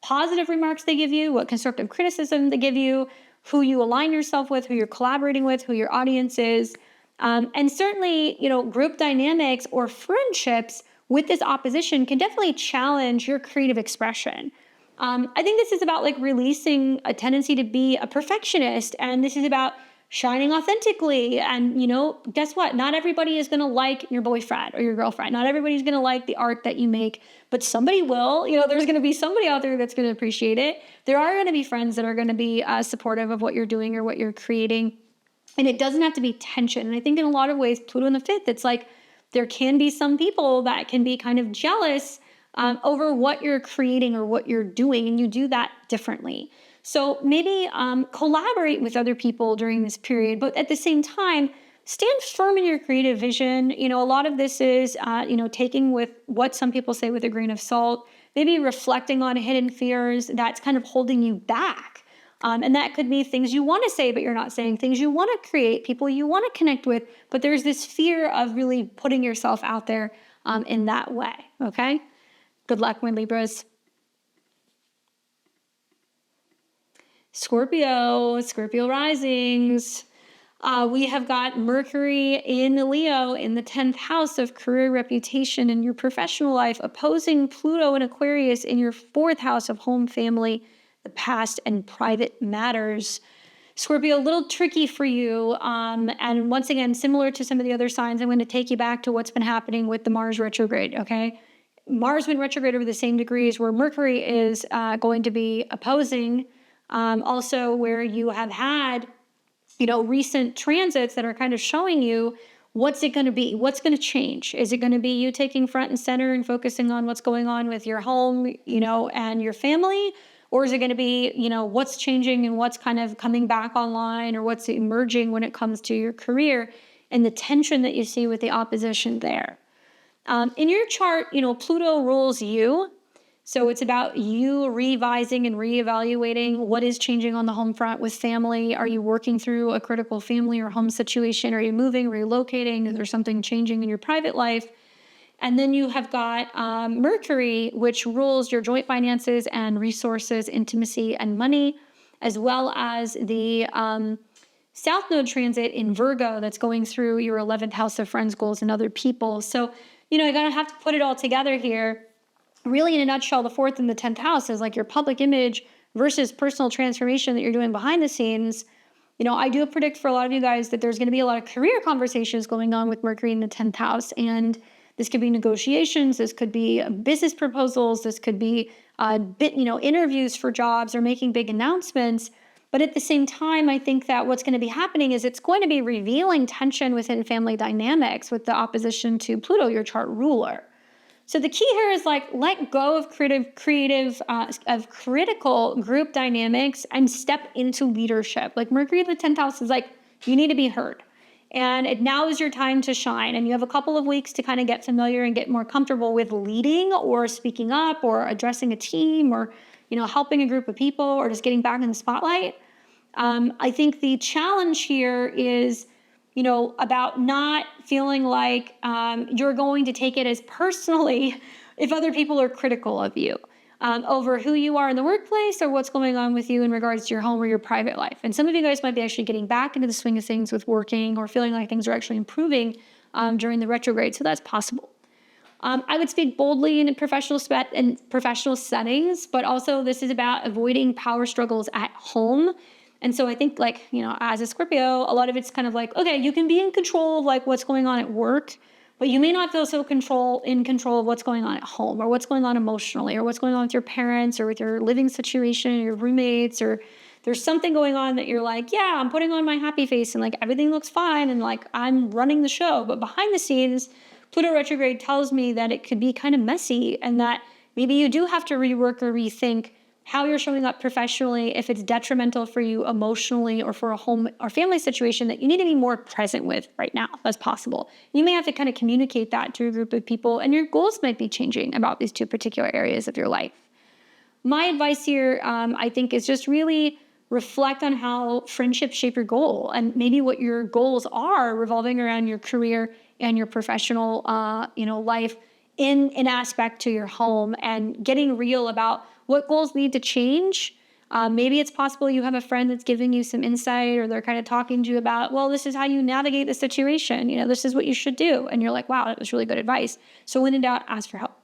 positive remarks they give you, what constructive criticism they give you, who you align yourself with, who you're collaborating with, who your audience is. And certainly, group dynamics or friendships with this opposition can definitely challenge your creative expression. I think this is about like releasing a tendency to be a perfectionist, and this is about shining authentically. And, guess what? Not everybody is going to like your boyfriend or your girlfriend. Not everybody's going to like the art that you make, but somebody will. There's going to be somebody out there that's going to appreciate it. There are going to be friends that are going to be supportive of what you're doing or what you're creating. And it doesn't have to be tension. And I think in a lot of ways, Pluto in the fifth, it's like there can be some people that can be kind of jealous over what you're creating or what you're doing, and you do that differently. So maybe collaborate with other people during this period, but at the same time, stand firm in your creative vision. A lot of this is, taking with what some people say with a grain of salt, maybe reflecting on hidden fears that's kind of holding you back. And that could be things you want to say, but you're not saying, things you want to create, people you want to connect with, but there's this fear of really putting yourself out there in that way, okay? Good luck, my Libras. Scorpio risings. We have got Mercury in Leo in the 10th house of career, reputation, and your professional life, opposing Pluto and Aquarius in your 4th house of home, family, the past, and private matters. Scorpio, a little tricky for you. And once again, similar to some of the other signs, I'm going to take you back to what's been happening with the Mars retrograde, okay? Mars went retrograde over the same degrees where Mercury is going to be opposing. Also where you have had, recent transits that are kind of showing you what's it going to be, what's going to change. Is it going to be you taking front and center and focusing on what's going on with your home, and your family? Or is it going to be, what's changing and what's kind of coming back online, or what's emerging when it comes to your career and the tension that you see with the opposition there? In your chart, Pluto rules you. So it's about you revising and reevaluating what is changing on the home front with family. Are you working through a critical family or home situation? Are you moving, relocating? Is there something changing in your private life? And then you have got Mercury, which rules your joint finances and resources, intimacy, and money, as well as the South Node transit in Virgo that's going through your 11th house of friends, goals, and other people. So, you're going to have to put it all together here. Really, in a nutshell, the 4th and the 10th house is like your public image versus personal transformation that you're doing behind the scenes. I do predict for a lot of you guys that there's going to be a lot of career conversations going on with Mercury in the 10th house. And this could be negotiations. This could be business proposals. This could be, interviews for jobs or making big announcements. But at the same time, I think that what's going to be happening is it's going to be revealing tension within family dynamics with the opposition to Pluto, your chart ruler. So the key here is let go of of critical group dynamics and step into leadership. Like Mercury in the 10th house is you need to be heard. And now is your time to shine. And you have a couple of weeks to kind of get familiar and get more comfortable with leading or speaking up or addressing a team or, helping a group of people or just getting back in the spotlight. I think the challenge here is, about not feeling like you're going to take it as personally if other people are critical of you over who you are in the workplace or what's going on with you in regards to your home or your private life. And some of you guys might be actually getting back into the swing of things with working or feeling like things are actually improving during the retrograde. So that's possible. I would speak boldly in professional settings, but also this is about avoiding power struggles at home. And so I think as a Scorpio, a lot of it's kind of okay, you can be in control of what's going on at work, but you may not feel so in control of what's going on at home or what's going on emotionally or what's going on with your parents or with your living situation, or your roommates, or there's something going on that you're yeah, I'm putting on my happy face and everything looks fine and I'm running the show. But behind the scenes, Pluto retrograde tells me that it could be kind of messy and that maybe you do have to rework or rethink how you're showing up professionally if it's detrimental for you emotionally or for a home or family situation that you need to be more present with right now. That's possible. You may have to kind of communicate that to a group of people, and your goals might be changing about these two particular areas of your life. My advice here, I think, is just really reflect on how friendships shape your goal and maybe what your goals are revolving around your career and your professional, life in an aspect to your home, and getting real about what goals need to change. Maybe it's possible you have a friend that's giving you some insight, or they're kind of talking to you about, well, this is how you navigate the situation. This is what you should do. And you're wow, that was really good advice. So when in doubt, ask for help.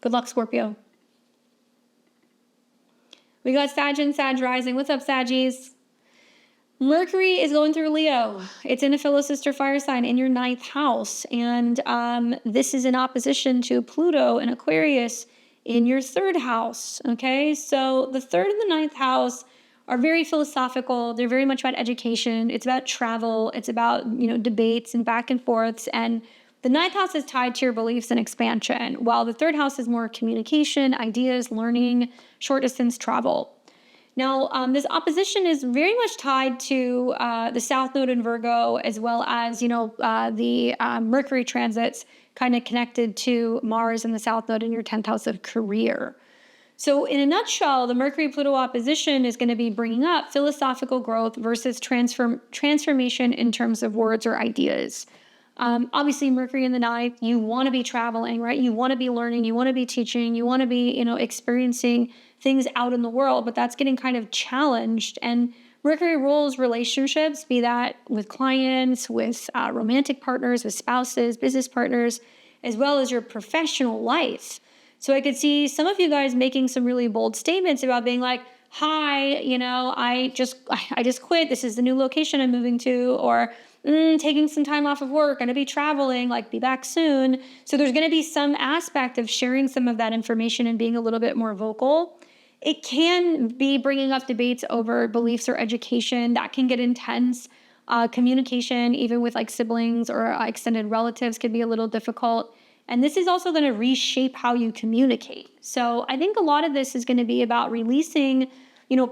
Good luck, Scorpio. We got Sag and Sag rising. What's up, Saggies? Mercury is going through Leo. It's in a fellow sister fire sign in your ninth house. And this is in opposition to Pluto and Aquarius in your third house. Okay. So the third and the ninth house are very philosophical. They're very much about education. It's about travel. It's about, debates and back and forths. And the ninth house is tied to your beliefs and expansion, while the third house is more communication, ideas, learning, short distance travel. Now, this opposition is very much tied to the South Node in Virgo, as well as, the Mercury transits kind of connected to Mars and the South Node in your 10th house of career. So in a nutshell, the Mercury-Pluto opposition is going to be bringing up philosophical growth versus transformation in terms of words or ideas. Obviously, Mercury in the ninth, you want to be traveling, right? You want to be learning, you want to be teaching, you want to be, experiencing things out in the world, but that's getting kind of challenged. And Mercury rules relationships, be that with clients, with romantic partners, with spouses, business partners, as well as your professional life. So I could see some of you guys making some really bold statements about being like, hi, I just quit. This is the new location I'm moving to, or taking some time off of work, going to be traveling, like be back soon. So there's going to be some aspect of sharing some of that information and being a little bit more vocal. It can be bringing up debates over beliefs or education. That can get intense. Communication, even with like siblings or extended relatives, could be a little difficult. And this is also going to reshape how you communicate. So I think a lot of this is going to be about releasing,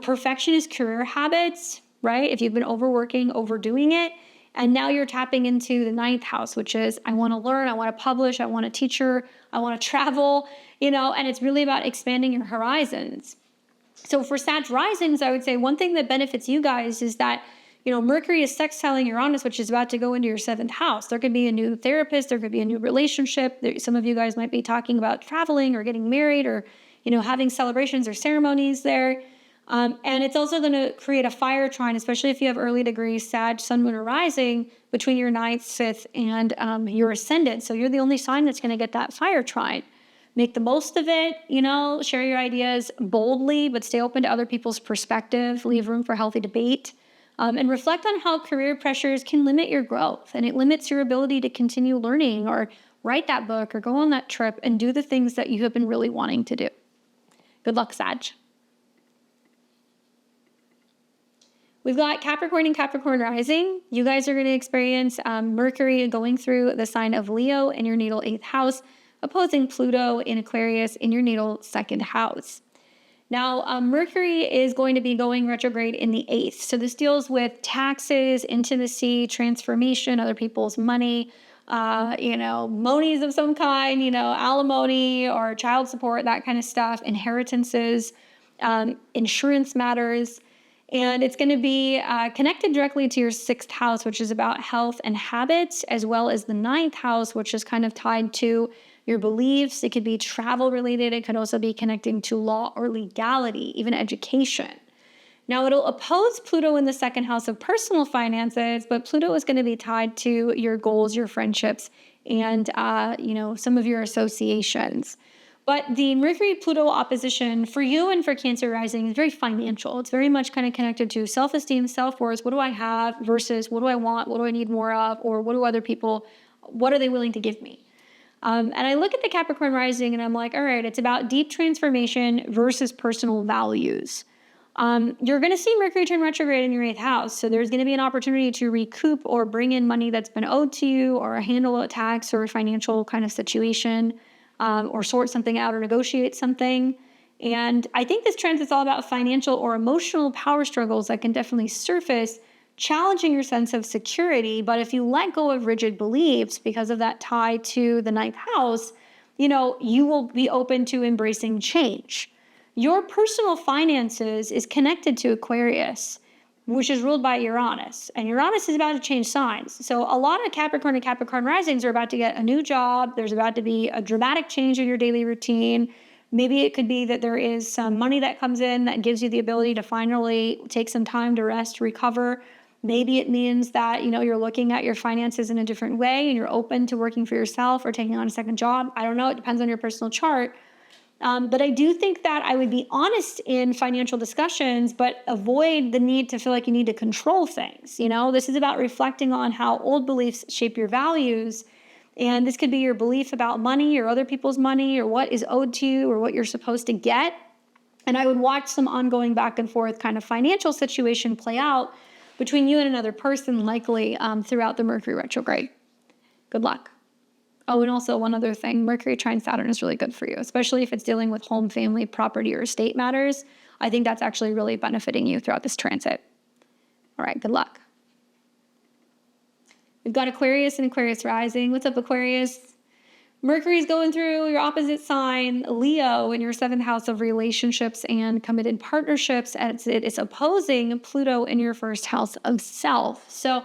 perfectionist career habits, right? If you've been overworking, overdoing it, and now you're tapping into the ninth house, which is I want to learn, I want to publish, I want to teacher, I want to travel, and it's really about expanding your horizons. So for Sag risings, I would say one thing that benefits you guys is that, Mercury is sextiling Uranus, which is about to go into your seventh house. There could be a new therapist, there could be a new relationship. Some of you guys might be talking about traveling or getting married or, having celebrations or ceremonies there. And it's also going to create a fire trine, especially if you have early degrees, Sag, Sun, Moon, or Rising, between your ninth, fifth, and your ascendant. So you're the only sign that's going to get that fire trine. Make the most of it, share your ideas boldly, but stay open to other people's perspective, leave room for healthy debate, and reflect on how career pressures can limit your growth. And it limits your ability to continue learning or write that book or go on that trip and do the things that you have been really wanting to do. Good luck, Sag. We've got Capricorn and Capricorn rising. You guys are going to experience Mercury going through the sign of Leo in your natal 8th house, opposing Pluto in Aquarius in your natal 2nd house. Now, Mercury is going to be going retrograde in the 8th. So this deals with taxes, intimacy, transformation, other people's money, monies of some kind, alimony or child support, that kind of stuff, inheritances, insurance matters. And it's going to be connected directly to your 6th house, which is about health and habits, as well as the 9th house, which is kind of tied to your beliefs. It could be travel related. It could also be connecting to law or legality, even education. Now, it'll oppose Pluto in the 2nd house of personal finances, but Pluto is going to be tied to your goals, your friendships, and, some of your associations. But the Mercury-Pluto opposition for you and for Cancer rising is very financial. It's very much kind of connected to self-esteem, self-worth. What do I have versus what do I want? What do I need more of? Or what are they willing to give me? And I look at the Capricorn rising and I'm like, all right, it's about deep transformation versus personal values. You're going to see Mercury turn retrograde in your 8th house. So there's going to be an opportunity to recoup or bring in money that's been owed to you, or handle a tax or a financial kind of situation. Or sort something out or negotiate something. And I think this trend is all about financial or emotional power struggles that can definitely surface, challenging your sense of security. But if you let go of rigid beliefs because of that tie to the 9th house, you will be open to embracing change. Your personal finances is connected to Aquarius, which is ruled by Uranus. And Uranus is about to change signs. So a lot of Capricorn and Capricorn risings are about to get a new job. There's about to be a dramatic change in your daily routine. Maybe it could be that there is some money that comes in that gives you the ability to finally take some time to rest, recover. Maybe it means that, you're looking at your finances in a different way and you're open to working for yourself or taking on a second job. I don't know. It depends on your personal chart. But I do think that I would be honest in financial discussions, but avoid the need to feel like you need to control things. This is about reflecting on how old beliefs shape your values. And this could be your belief about money or other people's money or what is owed to you or what you're supposed to get. And I would watch some ongoing back and forth kind of financial situation play out between you and another person, likely throughout the Mercury retrograde. Good luck. Oh, and also one other thing, Mercury trine Saturn is really good for you, especially if it's dealing with home, family, property, or estate matters. I think that's actually really benefiting you throughout this transit. All right, good luck. We've got Aquarius and Aquarius rising. What's up, Aquarius? Mercury's going through your opposite sign, Leo, in your 7th house of relationships and committed partnerships, as it is opposing Pluto in your 1st house of self. So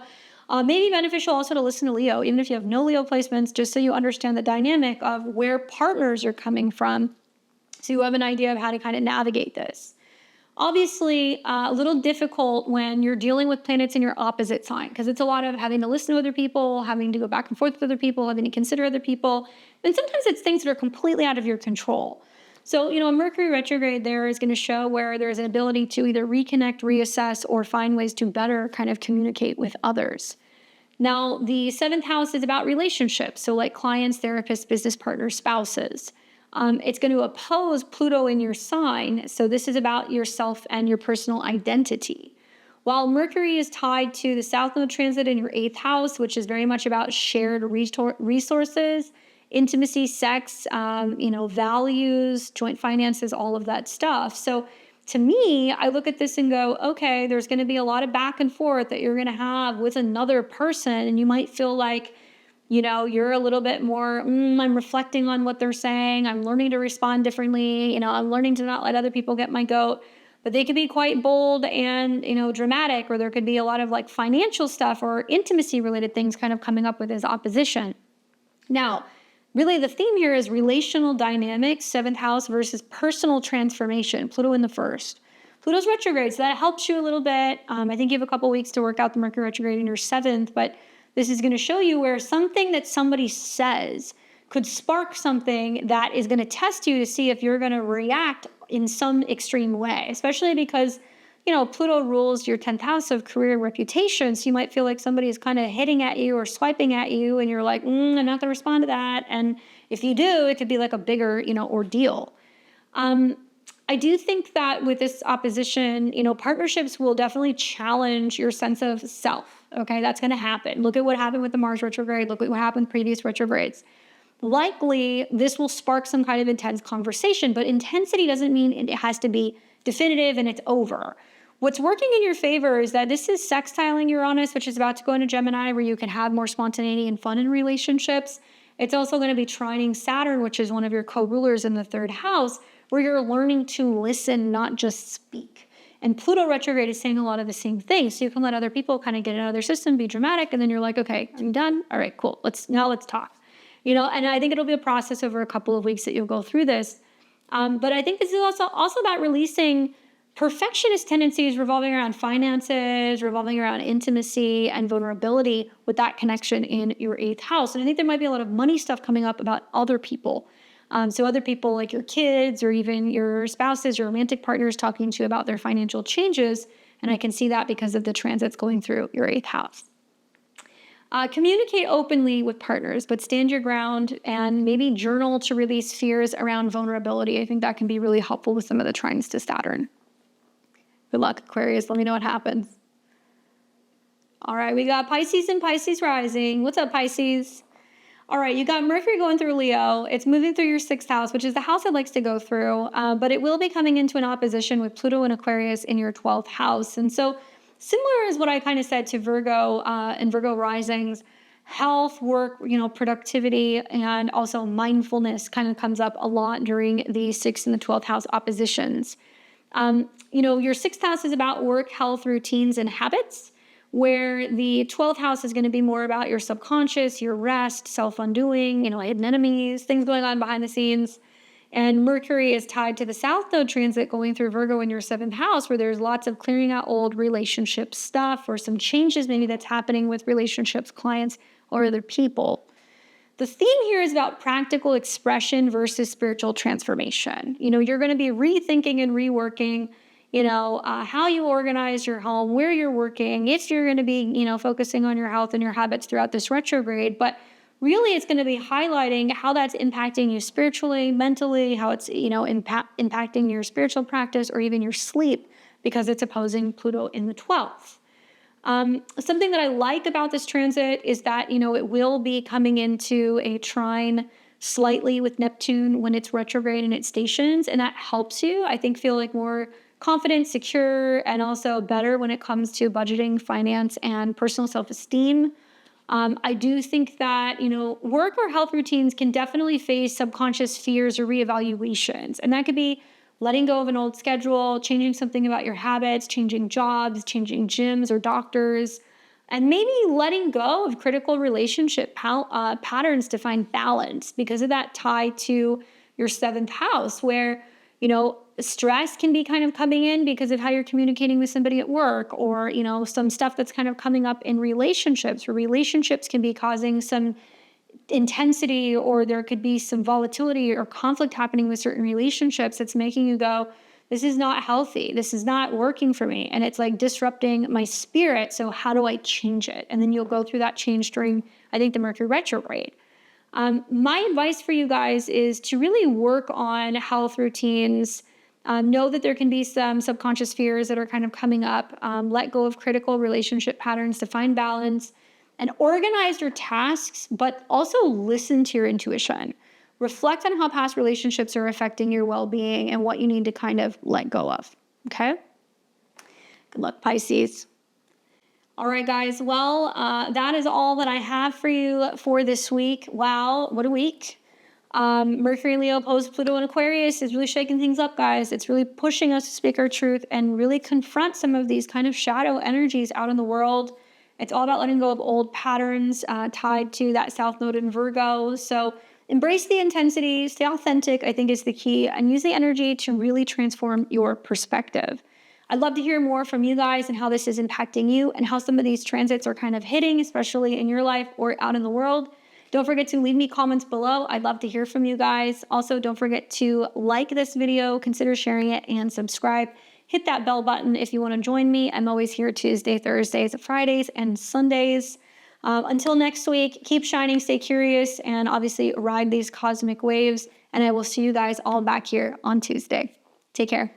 maybe beneficial also to listen to Leo, even if you have no Leo placements, just so you understand the dynamic of where partners are coming from, so you have an idea of how to kind of navigate this. Obviously, a little difficult when you're dealing with planets in your opposite sign, because it's a lot of having to listen to other people, having to go back and forth with other people, having to consider other people. And sometimes it's things that are completely out of your control. So, a Mercury retrograde there is going to show where there's an ability to either reconnect, reassess, or find ways to better kind of communicate with others. Now, the 7th house is about relationships. So like clients, therapists, business partners, spouses. It's going to oppose Pluto in your sign. So this is about yourself and your personal identity. While Mercury is tied to the South Node transit in your 8th house, which is very much about shared resources, intimacy, sex, values, joint finances, all of that stuff. So to me, I look at this and go, okay, there's going to be a lot of back and forth that you're going to have with another person. And you might feel like, you're a little bit more, I'm reflecting on what they're saying. I'm learning to respond differently. I'm learning to not let other people get my goat. But they could be quite bold and, dramatic, or there could be a lot of like financial stuff or intimacy related things kind of coming up with his opposition. Now, really the theme here is relational dynamics, 7th house versus personal transformation, Pluto in the 1st. Pluto's retrograde, so that helps you a little bit. I think you have a couple weeks to work out the Mercury retrograde in your 7th, but this is going to show you where something that somebody says could spark something that is going to test you to see if you're going to react in some extreme way, especially because, Pluto rules your 10th house of career and reputation. So you might feel like somebody is kind of hitting at you or swiping at you and you're like, I'm not going to respond to that. And if you do, it could be like a bigger, ordeal. I do think that with this opposition, partnerships will definitely challenge your sense of self. Okay, that's going to happen. Look at what happened with the Mars retrograde. Look at what happened with previous retrogrades. Likely, this will spark some kind of intense conversation, but intensity doesn't mean it has to be definitive and it's over. What's working in your favor is that this is sextiling Uranus, which is about to go into Gemini, where you can have more spontaneity and fun in relationships. It's also going to be trining Saturn, which is one of your co-rulers in the 3rd house, where you're learning to listen, not just speak. And Pluto retrograde is saying a lot of the same things. So you can let other people kind of get out of their system, be dramatic, and then you're like, okay, I'm done. All right, cool. Let's talk. And I think it'll be a process over a couple of weeks that you'll go through this. But I think this is also about releasing perfectionist tendencies revolving around finances, revolving around intimacy and vulnerability with that connection in your 8th house. And I think there might be a lot of money stuff coming up about other people. So other people like your kids or even your spouses, your romantic partners talking to you about their financial changes. And I can see that because of the transits going through your 8th house. Communicate openly with partners, but stand your ground and maybe journal to release fears around vulnerability. I think that can be really helpful with some of the trines to Saturn. Good luck, Aquarius. Let me know what happens. All right, we got Pisces and Pisces rising. What's up, Pisces? All right, you got Mercury going through Leo. It's moving through your 6th house, which is the house it likes to go through, but it will be coming into an opposition with Pluto and Aquarius in your 12th house. And so similar as what I kind of said to Virgo and Virgo risings, health, work, productivity, and also mindfulness kind of comes up a lot during the 6th and the 12th house oppositions. Your 6th house is about work, health, routines, and habits, where the 12th house is going to be more about your subconscious, your rest, self-undoing, hidden enemies, things going on behind the scenes. And Mercury is tied to the South Node transit going through Virgo in your 7th house, where there's lots of clearing out old relationship stuff or some changes maybe that's happening with relationships, clients, or other people. the theme here is about practical expression versus spiritual transformation. You're going to be rethinking and reworking, how you organize your home, where you're working, if you're going to be, focusing on your health and your habits throughout this retrograde. But really, it's going to be highlighting how that's impacting you spiritually, mentally, how it's, impacting your spiritual practice or even your sleep, because it's opposing Pluto in the 12th. Something that I like about this transit is that, it will be coming into a trine slightly with Neptune when it's retrograde and it stations, and that helps you, I think, feel like more confident, secure, and also better when it comes to budgeting, finance, and personal self-esteem. I do think that, work or health routines can definitely face subconscious fears or reevaluations. And that could be letting go of an old schedule, changing something about your habits, changing jobs, changing gyms or doctors, and maybe letting go of critical relationship patterns to find balance because of that tie to your 7th house, where, stress can be kind of coming in because of how you're communicating with somebody at work, or, some stuff that's kind of coming up in relationships, where relationships can be causing some intensity, or there could be some volatility or conflict happening with certain relationships that's making you go, this is not healthy. This is not working for me. And it's like disrupting my spirit. So how do I change it? And then you'll go through that change during, I think, the Mercury retrograde. My advice for you guys is to really work on health routines. Know that there can be some subconscious fears that are kind of coming up. Let go of critical relationship patterns to find balance, and organize your tasks, but also listen to your intuition. Reflect on how past relationships are affecting your well-being and what you need to kind of let go of. Okay? Good luck, Pisces. All right, guys. Well, that is all that I have for you for this week. Wow, what a week. Mercury, Leo, opposed Pluto, and Aquarius is really shaking things up, guys. It's really pushing us to speak our truth and really confront some of these kind of shadow energies out in the world. It's all about letting go of old patterns tied to that South Node in Virgo. So embrace the intensity, stay authentic, I think is the key, and use the energy to really transform your perspective. I'd love to hear more from you guys and how this is impacting you and how some of these transits are kind of hitting, especially in your life or out in the world. Don't forget to leave me comments below. I'd love to hear from you guys. Also, don't forget to like this video, consider sharing it, and subscribe. Hit that bell button if you want to join me. I'm always here Tuesday, Thursdays, Fridays, and Sundays. Until next week, keep shining, stay curious, and obviously ride these cosmic waves. And I will see you guys all back here on Tuesday. Take care.